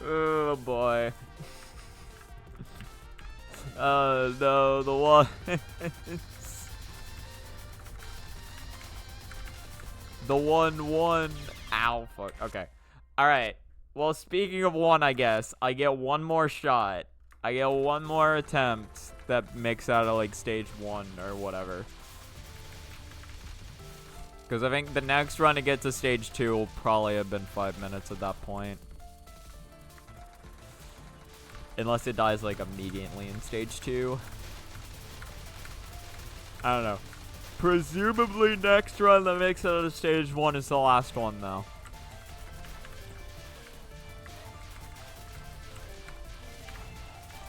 Oh boy. No, the one. The 1-1. Ow, fuck. Okay. Alright. Well, speaking of 1, I guess, I get 1 more shot. I get 1 more attempt that makes out of, like, stage 1 or whatever. Because I think the next run to get to stage 2 will probably have been 5 minutes at that point. Unless it dies, like, immediately in stage 2. I don't know. Presumably next run that makes it out of stage 1 is the last one, though.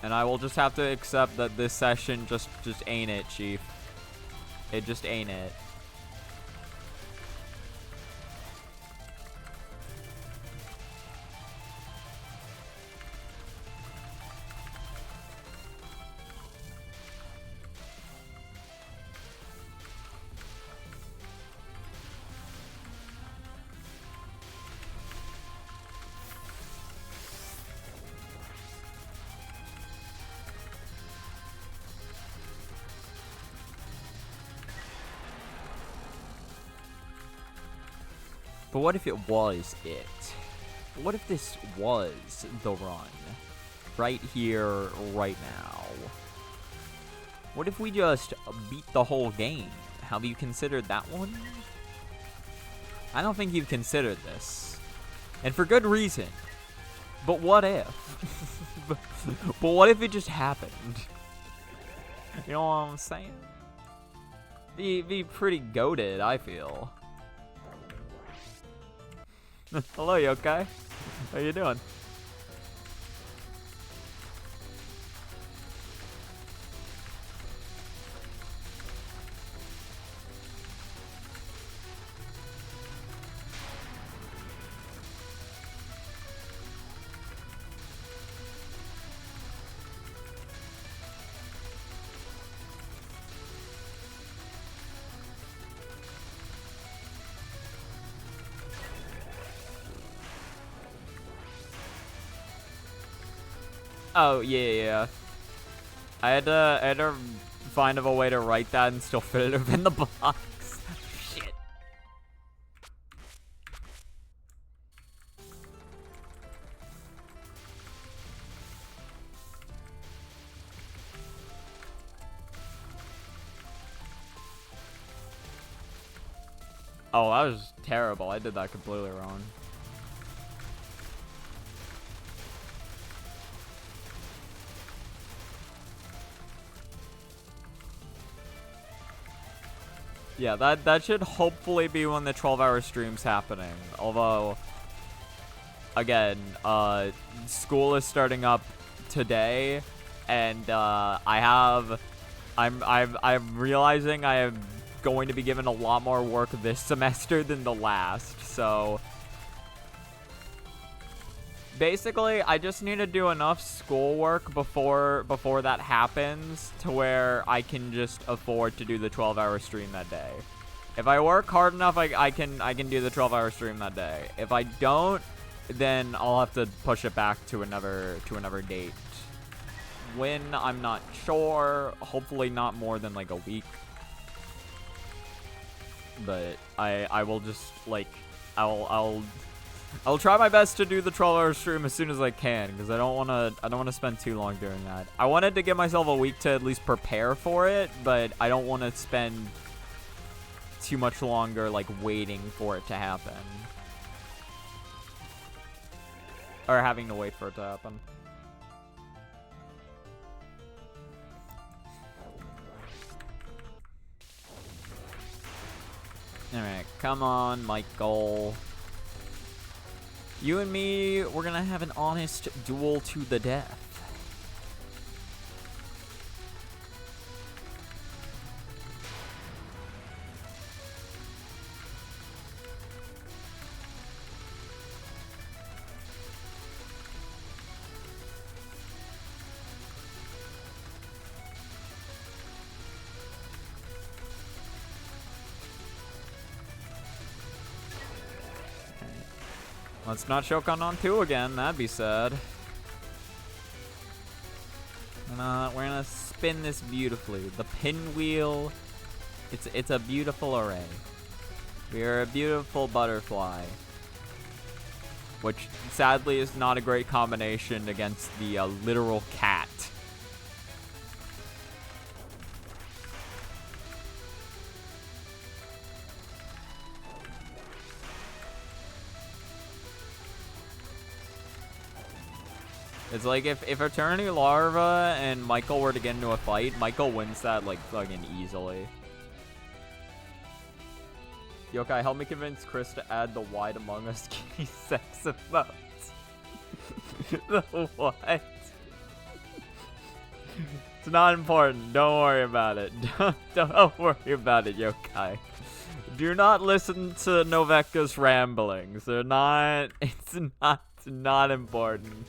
And I will just have to accept that this session just ain't it, Chief. It just ain't it. But what if it was it? What if this was the run? Right here, right now. What if we just beat the whole game? Have you considered that one? I don't think you've considered this. And for good reason. But what if? But what if it just happened? You know what I'm saying? Be pretty goated, I feel. Hello, yokai. How you doing? Oh, yeah. I had to find a way to write that and still fit it in the box. Shit. Oh, that was terrible. I did that completely wrong. Yeah, that should hopefully be when the 12-hour stream's happening. Although, again, school is starting up today, and I'm realizing I am going to be given a lot more work this semester than the last. So basically, I just need to do enough schoolwork before that happens to where I can just afford to do the 12-hour stream that day. If I work hard enough, I can do the 12-hour stream that day. If I don't, then I'll have to push it back to another date. When, I'm not sure. Hopefully not more than like a week. But I will just like I'll try my best to do the 12-hour stream as soon as I can, because I don't want to spend too long doing that. I wanted to give myself a week to at least prepare for it, but I don't want to spend too much longer like waiting for it to happen. Or having to wait for it to happen. Alright, come on, Michael. You and me, we're gonna have an honest duel to the death. Let's not Shokan on 2 again, that'd be sad. We're gonna spin this beautifully. The pinwheel, it's a beautiful array. We are a beautiful butterfly. Which, sadly, is not a great combination against the literal cat. It's like if Eternity Larva and Michael were to get into a fight, Michael wins that like fucking easily. Yokai, help me convince Chris to add the Wide Among Us kitty sex emotes. The what? It's not important. Don't worry about it. Don't worry about it, Yokai. Do not listen to Noveka's ramblings. They're not. It's not important.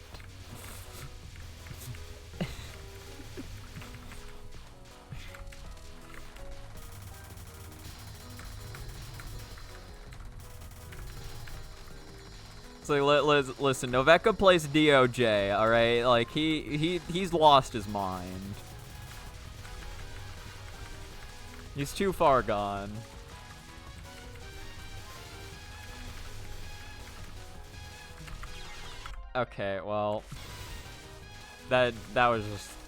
So listen, Noveka plays DOJ, alright? Like, he's lost his mind. He's too far gone. Okay, well, that was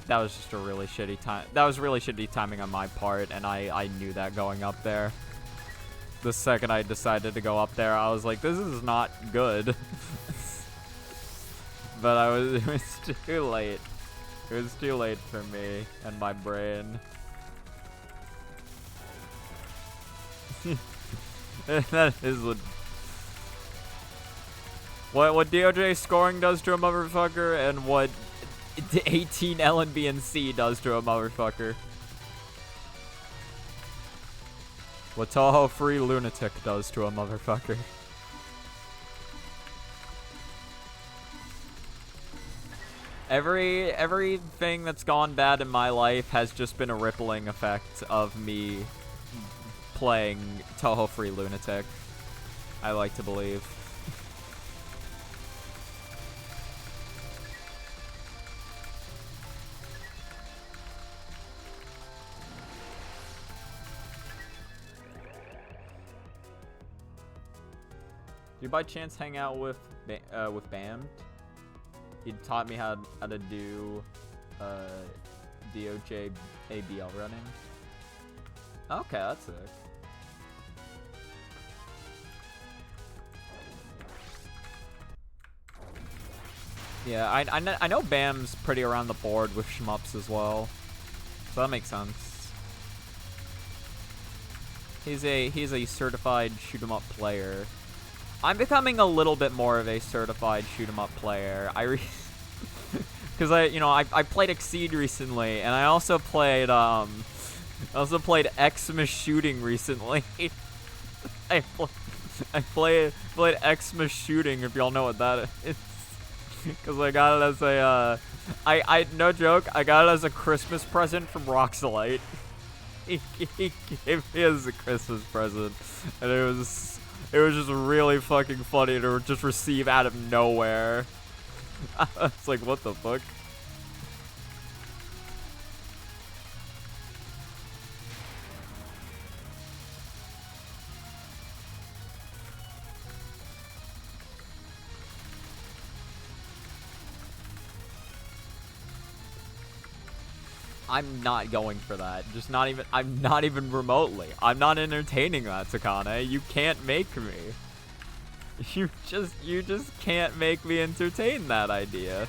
just a really shitty time. That was really shitty timing on my part, and I knew that going up there. The second I decided to go up there, I was like, this is not good. But it was too late. It was too late for me and my brain. That is what DOJ scoring does to a motherfucker, and what 18 LNBNC does to a motherfucker. What Touhou Free Lunatic does to a motherfucker. Everything that's gone bad in my life has just been a rippling effect of me playing Touhou Free Lunatic. I like to believe. Do you by chance hang out with Bam? He taught me how to do DOJ ABL running. Okay, that's sick. Yeah, I know Bam's pretty around the board with shmups as well, so that makes sense. He's a certified shoot 'em up player. I'm becoming a little bit more of a certified shoot 'em up player. Because I played Exceed recently, and I also played Xmas Shooting recently. I played Xmas Shooting, if y'all know what that is. Because I got it as a, I no joke, I got it as a Christmas present from Roxalite. He gave me as a Christmas present, and it was just really fucking funny to just receive out of nowhere. It's like, what the fuck? I'm not going for that. I'm not even remotely. I'm not entertaining that, Takane. You can't make me. You just can't make me entertain that idea.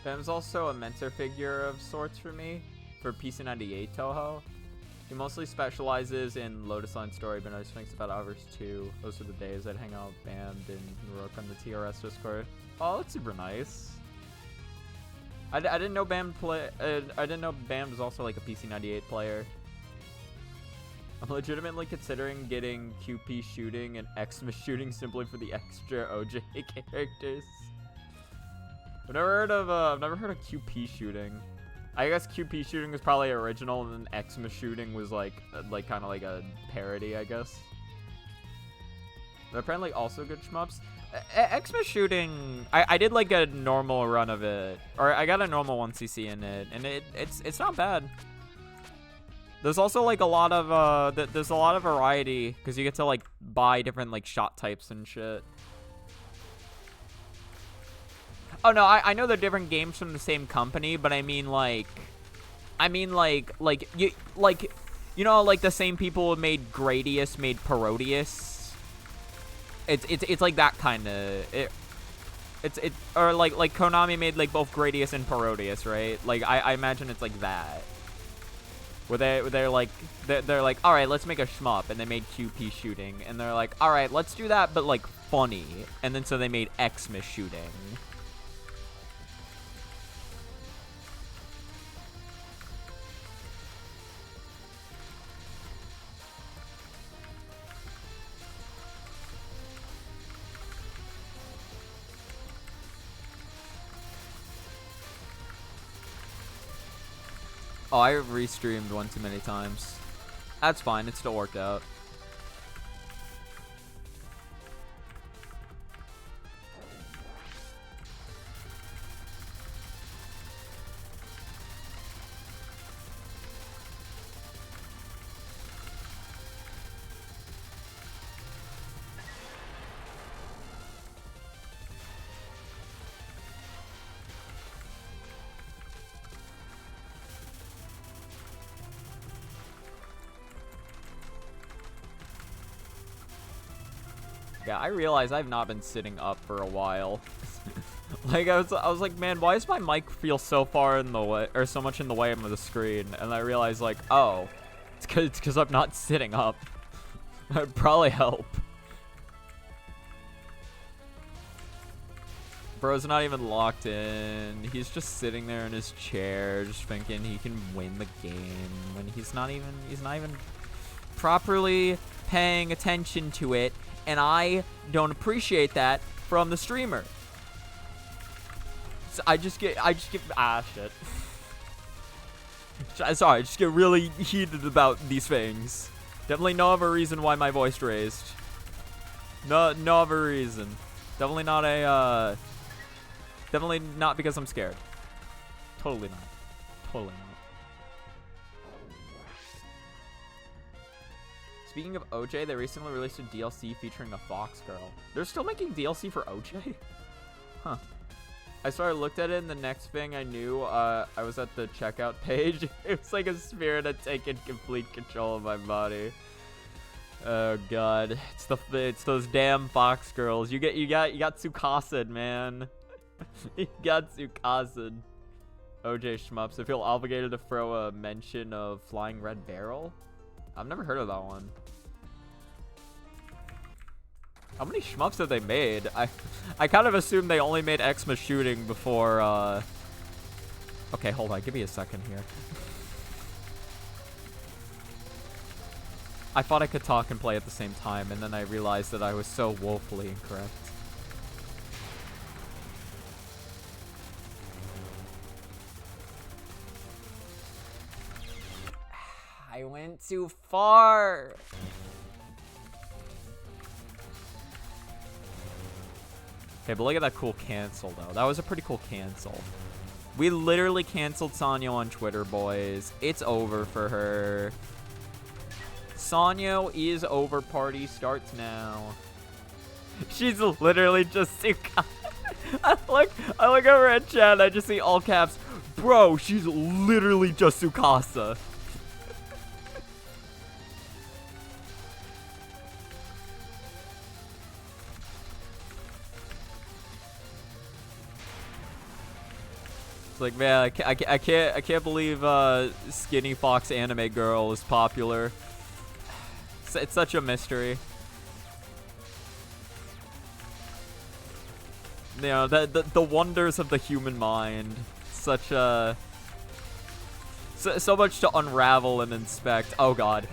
Bam's also a mentor figure of sorts for me, for PC98 Touhou. He mostly specializes in Lotus Line story, but knows things about others too. Those are the days I'd hang out with Bam and Rook on the TRS Discord. Oh, that's super nice. I didn't know Bam I didn't know Bam was also like a PC98 player. I'm legitimately considering getting QP shooting and Xmas shooting simply for the extra OJ characters. I've never heard of QP shooting. I guess QP shooting was probably original, and then Xmas shooting was like kind of like a parody, I guess. But apparently also good shmups. Xmas shooting, I did like a normal run of it, or I got a normal 1cc in it, and it's not bad. There's also like a lot of there's a lot of variety because you get to like buy different like shot types and shit. Oh no, I know they're different games from the same company, but I mean like you know, like the same people who made Gradius made Parodius. It's like that kind of or like Konami made like both Gradius and Parodius, right? Like I imagine it's like that. Where they're like all right, let's make a shmup, and they made QP shooting, and they're like, all right, let's do that, but like funny, and then so they made Xmas shooting. Oh, I restreamed one too many times. That's fine, it still worked out. Yeah, I realize I've not been sitting up for a while. Like I was like, man, why does my mic feel so far in the way, or so much in the way of the screen? And I realized like, oh, it's because I'm not sitting up. That'd probably help. Bro's not even locked in. He's just sitting there in his chair, just thinking he can win the game when he's not even properly paying attention to it. And I don't appreciate that from the streamer. So I just get shit. Sorry, I just get really heated about these things. Definitely no other reason why my voice raised. No other reason. Definitely not because I'm scared. Totally not. Totally not. Speaking of OJ, they recently released a DLC featuring a fox girl. They're still making DLC for OJ? Huh. I sort of looked at it, and the next thing I knew, I was at the checkout page. It was like a spirit had taken complete control of my body. Oh god, it's those damn fox girls. You got Tsukasa, man. You got Tsukasa. OJ Shmups. I feel obligated to throw a mention of Flying Red Barrel. I've never heard of that one. How many shmups have they made? I kind of assumed they only made Xmas Shooting before, Okay, hold on. Give me a second here. I thought I could talk and play at the same time, and then I realized that I was so woefully incorrect. I went too far. Okay, but look at that cool cancel, though. That was a pretty cool cancel. We literally canceled Sanyo on Twitter, boys. It's over for her. Sanyo is over. Party starts now. She's literally just... I look over at chat and I just see all caps. Bro, she's literally just Tsukasa. Like, man, I can't believe Skinny Fox Anime Girl is popular. It's such a mystery. You know, the wonders of the human mind. Such a so much to unravel and inspect. Oh god.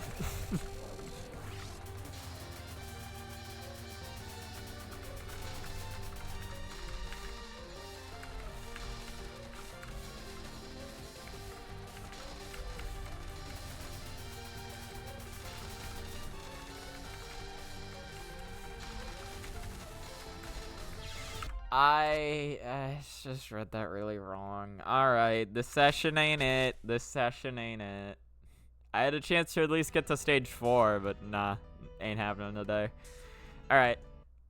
I just read that really wrong. Alright, this session ain't it. This session ain't it. I had a chance to at least get to stage 4, but nah, ain't happening today. Alright.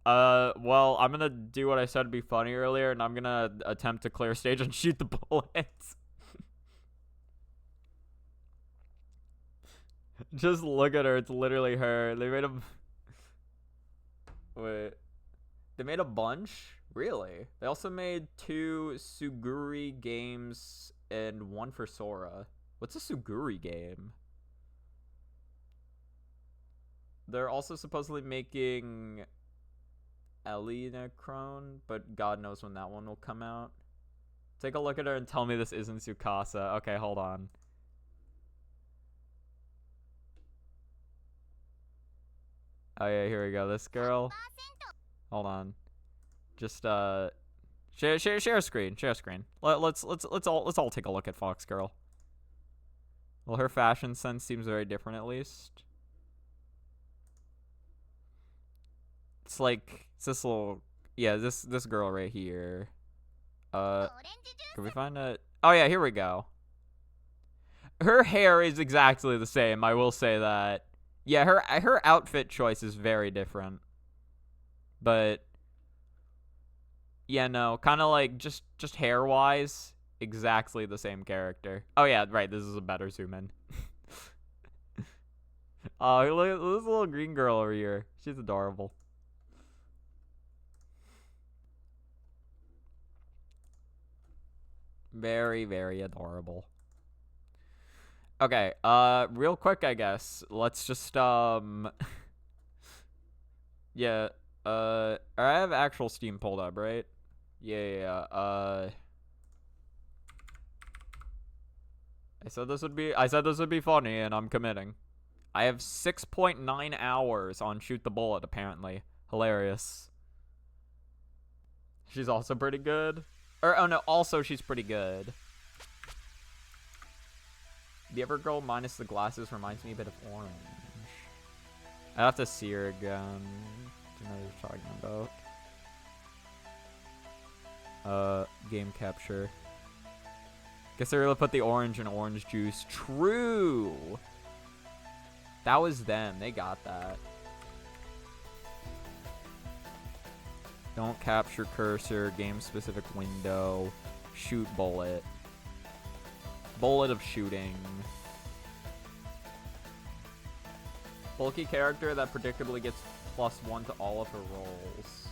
Well, I'm gonna do what I said would be funny earlier, and I'm gonna attempt to clear stage and shoot the bullets. Just look at her, it's literally her. They made a... Wait. They made a bunch? Really? They also made 2 Suguri games and 1 for Sora. What's a Suguri game? They're also supposedly making Elinacrone, but God knows when that one will come out. Take a look at her and tell me this isn't Tsukasa. Okay, hold on. Oh yeah, here we go. This girl. Hold on. Just share a screen. Share a screen. Let's all take a look at Fox Girl. Well, her fashion sense seems very different, at least. It's like it's this little, yeah, this girl right here. Can we find it? Oh yeah, here we go. Her hair is exactly the same. I will say that. Yeah, her outfit choice is very different. But yeah, no, kind of like just hair-wise, exactly the same character. Oh yeah, right, this is a better zoom in. Oh, look at this little green girl over here. She's adorable. Very, very adorable. Okay, real quick, I guess. Let's just, yeah, I have actual Steam pulled up, right? Yeah, I said this would be funny, and I'm committing. I have 6.9 hours on Shoot the Bullet, apparently. Hilarious. She's also pretty good. Or, oh no, also she's pretty good. The Evergirl minus the glasses reminds me a bit of Orange. I have to see her again. I know what you're talking about. Game capture. Guess I really put the orange in orange juice. True. That was them. They got that. Don't capture cursor. Game-specific window. Shoot bullet. Bullet of shooting. Bulky character that predictably gets +1 to all of her rolls.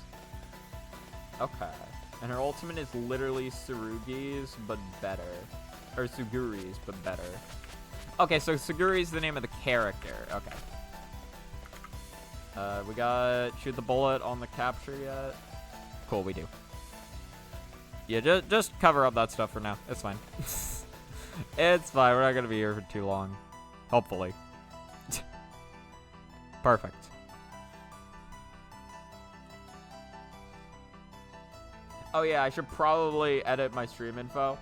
Okay. And her ultimate is literally Tsurugi's, but better. Or Suguri's, but better. Okay, so Suguri's the name of the character. Okay. We got shoot the bullet on the capture yet? Cool, we do. Yeah, just cover up that stuff for now. It's fine. It's fine. We're not going to be here for too long. Hopefully. Perfect. Oh yeah, I should probably edit my stream info.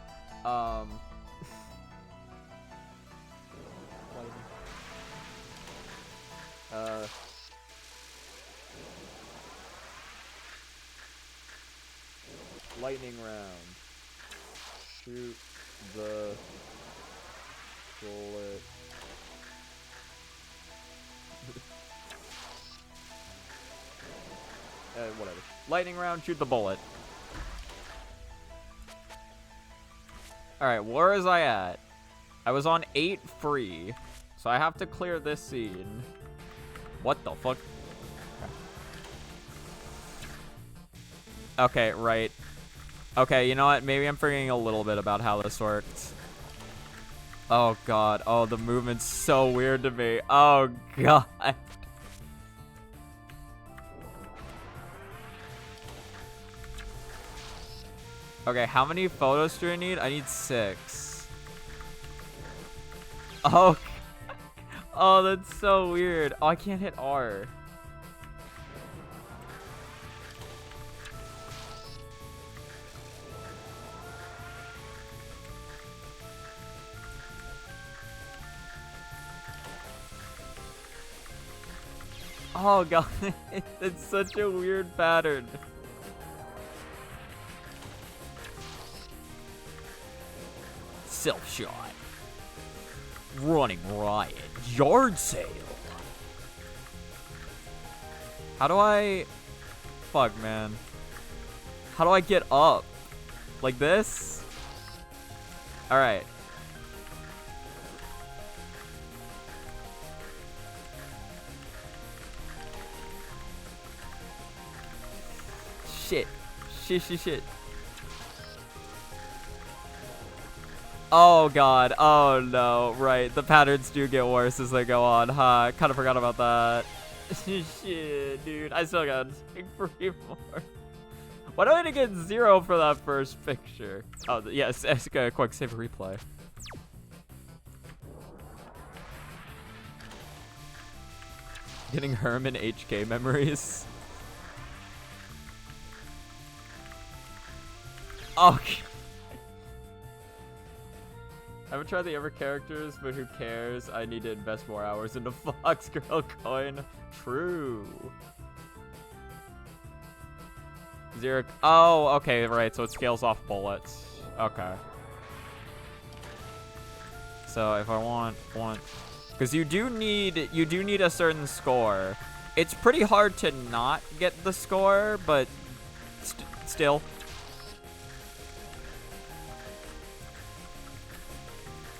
Lightning round. Shoot the bullet. Whatever. Lightning round, shoot the bullet. Alright, where was I at? I was on 8 free. So I have to clear this scene. What the fuck? Okay, right. Okay, you know what? Maybe I'm forgetting a little bit about how this worked. Oh god. Oh, the movement's so weird to me. Oh god. Okay, how many photos do I need? I need 6. Oh. Oh, that's so weird. Oh, I can't hit R. Oh god, it's such a weird pattern. Self-shot. Running riot. Yard sale. How do I... Fuck, man. How do I get up? Like this? Alright. Shit. Shit. Oh god. Oh no. Right. The patterns do get worse as they go on, huh? Kind of forgot about that. Shit, dude. I still got 3 more. Why do I get 0 for that first picture? Oh, yes. Okay, quick save replay. Getting Herman HK memories. Okay. I haven't tried the ever characters, but who cares? I need to invest more hours into Fox Girl coin. True. 0. Oh, okay, right. So it scales off bullets. Okay. So if I want, because you do need a certain score. It's pretty hard to not get the score, but still.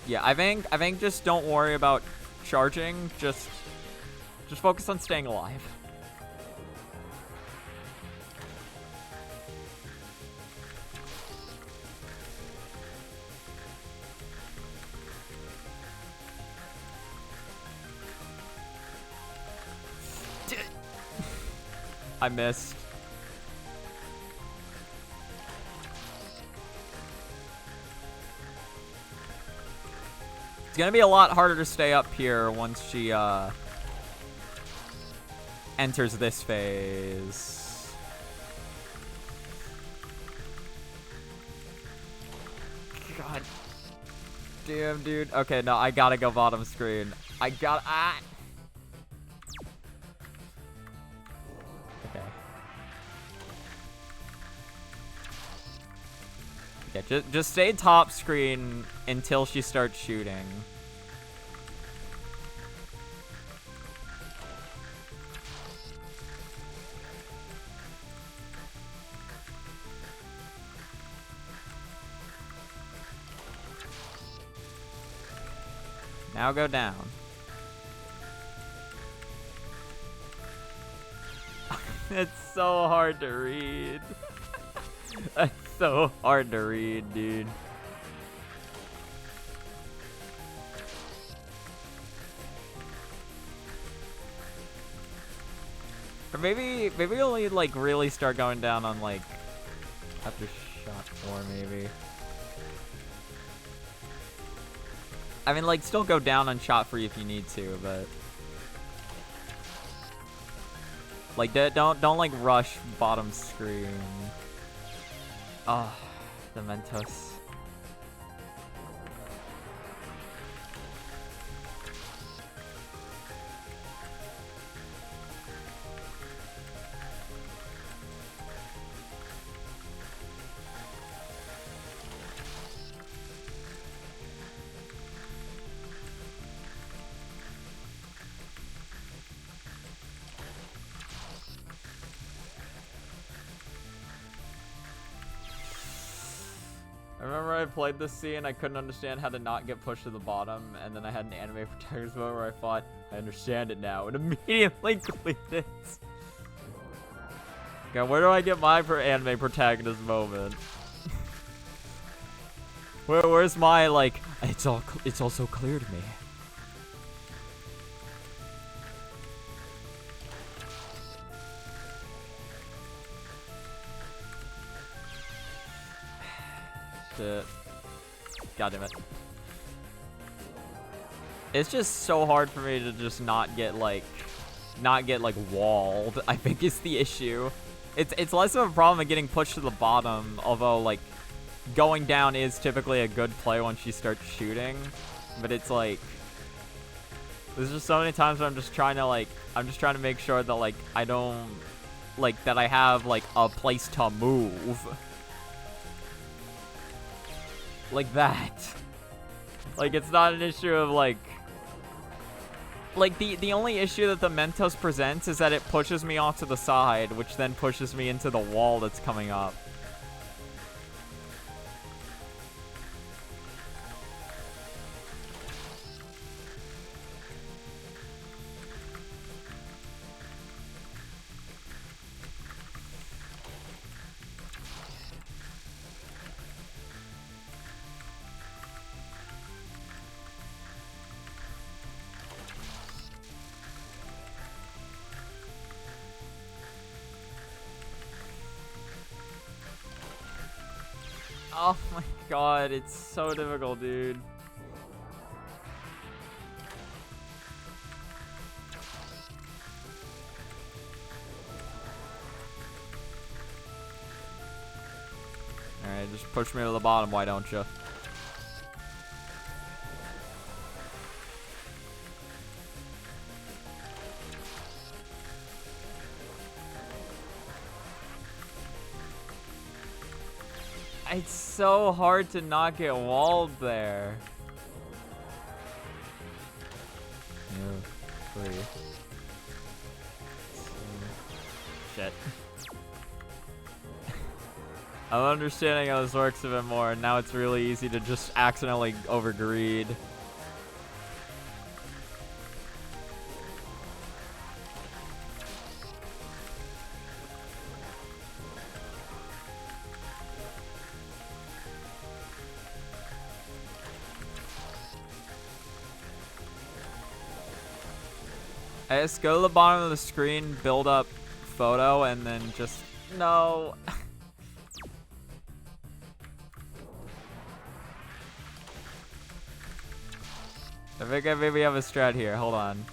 Yeah, I think just don't worry about charging. Just focus on staying alive. I missed. It's gonna be a lot harder to stay up here once she enters this phase. God damn, dude. Okay, no, I gotta go bottom screen. Okay. Yeah, just stay top screen until she starts shooting. Now go down. It's so hard to read. That's so hard to read, dude. Or maybe only like really start going down on like after shot 4 maybe. I mean, like, still go down on shot 3 if you need to, but like don't like rush bottom screen. Oh, the Mentos. I remember I played this scene, I couldn't understand how to not get pushed to the bottom, and then I had an anime protagonist moment where I thought, I understand it now, and immediately cleared it. Okay, where do I get my anime protagonist moment? Where's my, like, it's all so clear to me. Shit. God damn it. It's just so hard for me to just not get like walled, I think is the issue. It's less of a problem of getting pushed to the bottom, although like going down is typically a good play once she starts shooting. But it's like there's just so many times where I'm just trying to make sure that like I don't like that I have like a place to move. Like that. Like, it's not an issue of, like, the only issue that the Mentos presents is that it pushes me off to the side, which then pushes me into the wall that's coming up. Oh my god, it's so difficult, dude. Alright, just push me to the bottom, why don't you? It's so hard to not get walled there. Yeah, 3. Shit. I'm understanding how this works a bit more, and now it's really easy to just accidentally overgreed. I just go to the bottom of the screen, build up photo, and then just... No. I think I maybe have a strat here. Hold on.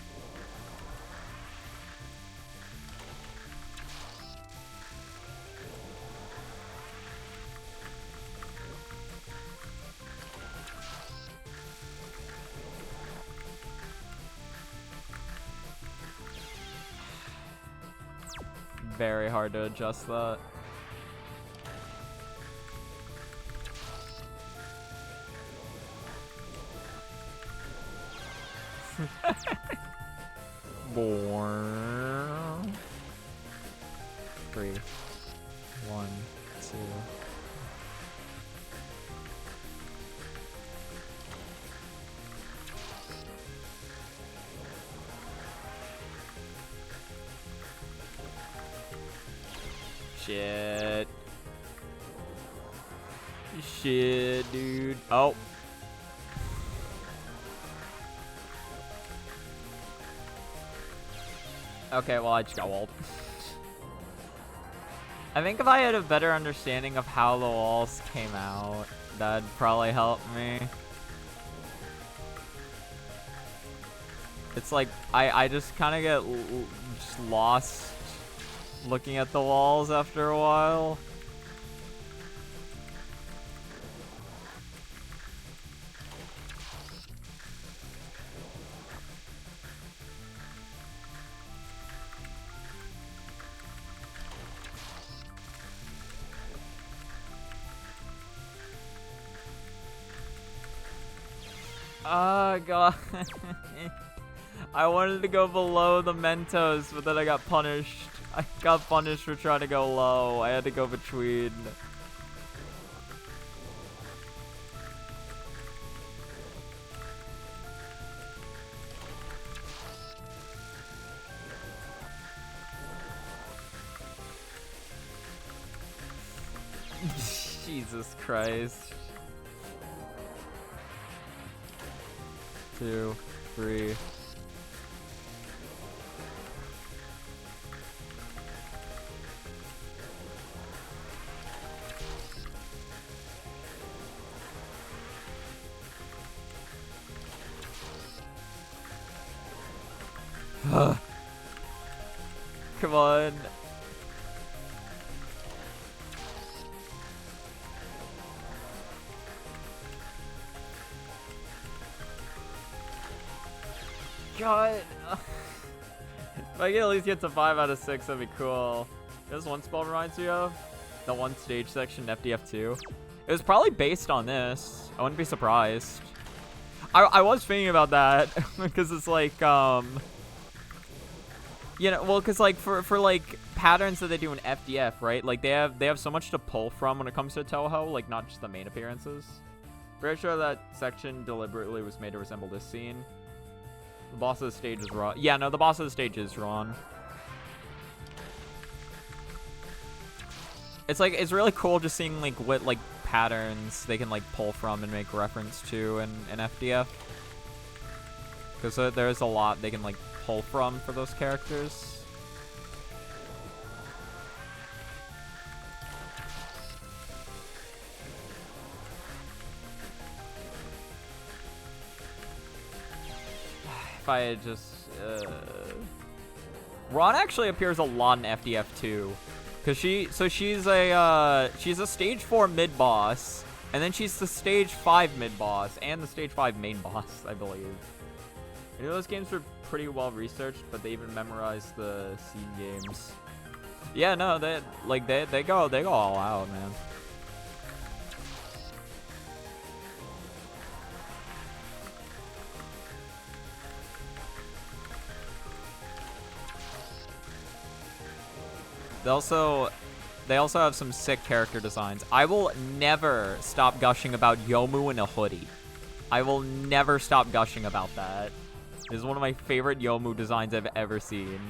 Very hard to adjust that. Born. 3, 1, 2. Shit. Shit, dude. Oh. Okay, well, I just got walled. I think if I had a better understanding of how the walls came out, that'd probably help me. It's like, I just kind of get just lost looking at the walls after a while. Oh, God. I wanted to go below the Mentos, but then I got punished. I got punished for trying to go low. I had to go between. Jesus Christ. 2, 3. Come on. God. If I can at least get to 5 out of 6, that'd be cool. This one spell reminds me of the one stage section in FDF2. It was probably based on this. I wouldn't be surprised. I was thinking about that because it's like, you know, well, because like for like patterns that they do in FDF, right? Like they have so much to pull from when it comes to Touhou, like not just the main appearances. Pretty sure that section deliberately was made to resemble this scene. The boss of the stage is Ron. Yeah, no, the boss of the stage is Ron. It's like, it's really cool just seeing like what like patterns they can like pull from and make reference to in FDF. Because there's a lot they can like pull from for those characters. If I had just... Ron actually appears a lot in FDF too. Cause she's a stage 4 mid boss, and then she's the stage 5 mid boss and the stage 5 main boss, I believe. I know those games were pretty well researched, but they even memorized the scene games. Yeah, no, they go all out, man. They also have some sick character designs. I will never stop gushing about Yomu in a hoodie. I will never stop gushing about that. It is one of my favorite Yomu designs I've ever seen.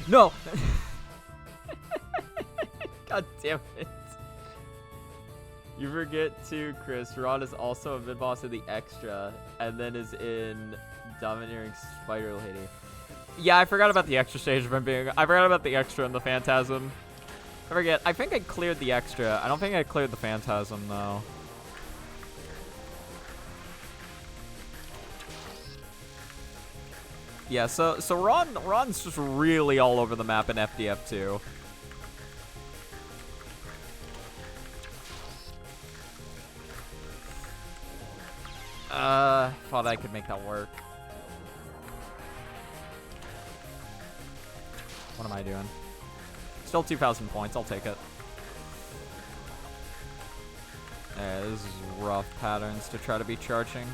No! God damn it. You forget too, Chris. Ron is also a mid-boss of the extra, and then is in Domineering Spider Lady. Yeah, I forgot about the extra stage if I'm being... I forgot about the extra and the Phantasm. I forget. I think I cleared the extra. I don't think I cleared the Phantasm, though. Yeah, so Ron's just really all over the map in FDF2. Thought I could make that work. What am I doing? Still 2,000 points. I'll take it. Yeah, this is rough patterns to try to be charging.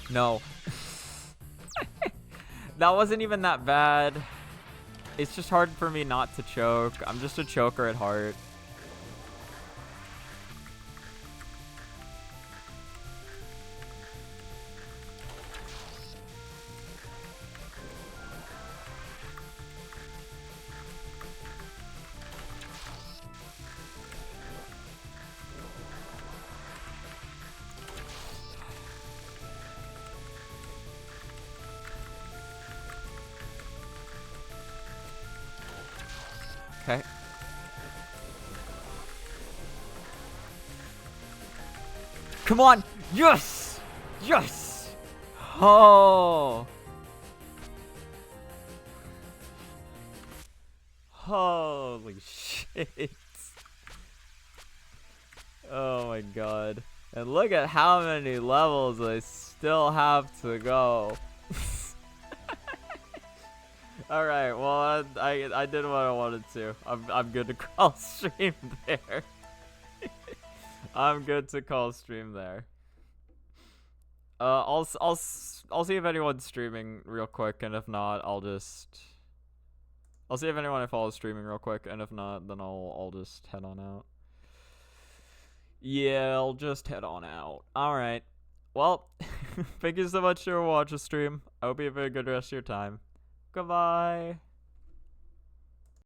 No. That wasn't even that bad. It's just hard for me not to choke. I'm just a choker at heart. Okay. Come on! Yes! Yes! Oh! Holy shit. Oh my god. And look at how many levels I still have to go. Alright, well, I did what I wanted to. I'm good to call stream there. I'm good to call stream there. I'll see if anyone's streaming real quick, and if not, I'll see if anyone I follow is streaming real quick, and if not, then I'll just head on out. Yeah, I'll just head on out. Alright. Well, thank you so much for watching the stream. I hope you have a good rest of your time. Goodbye.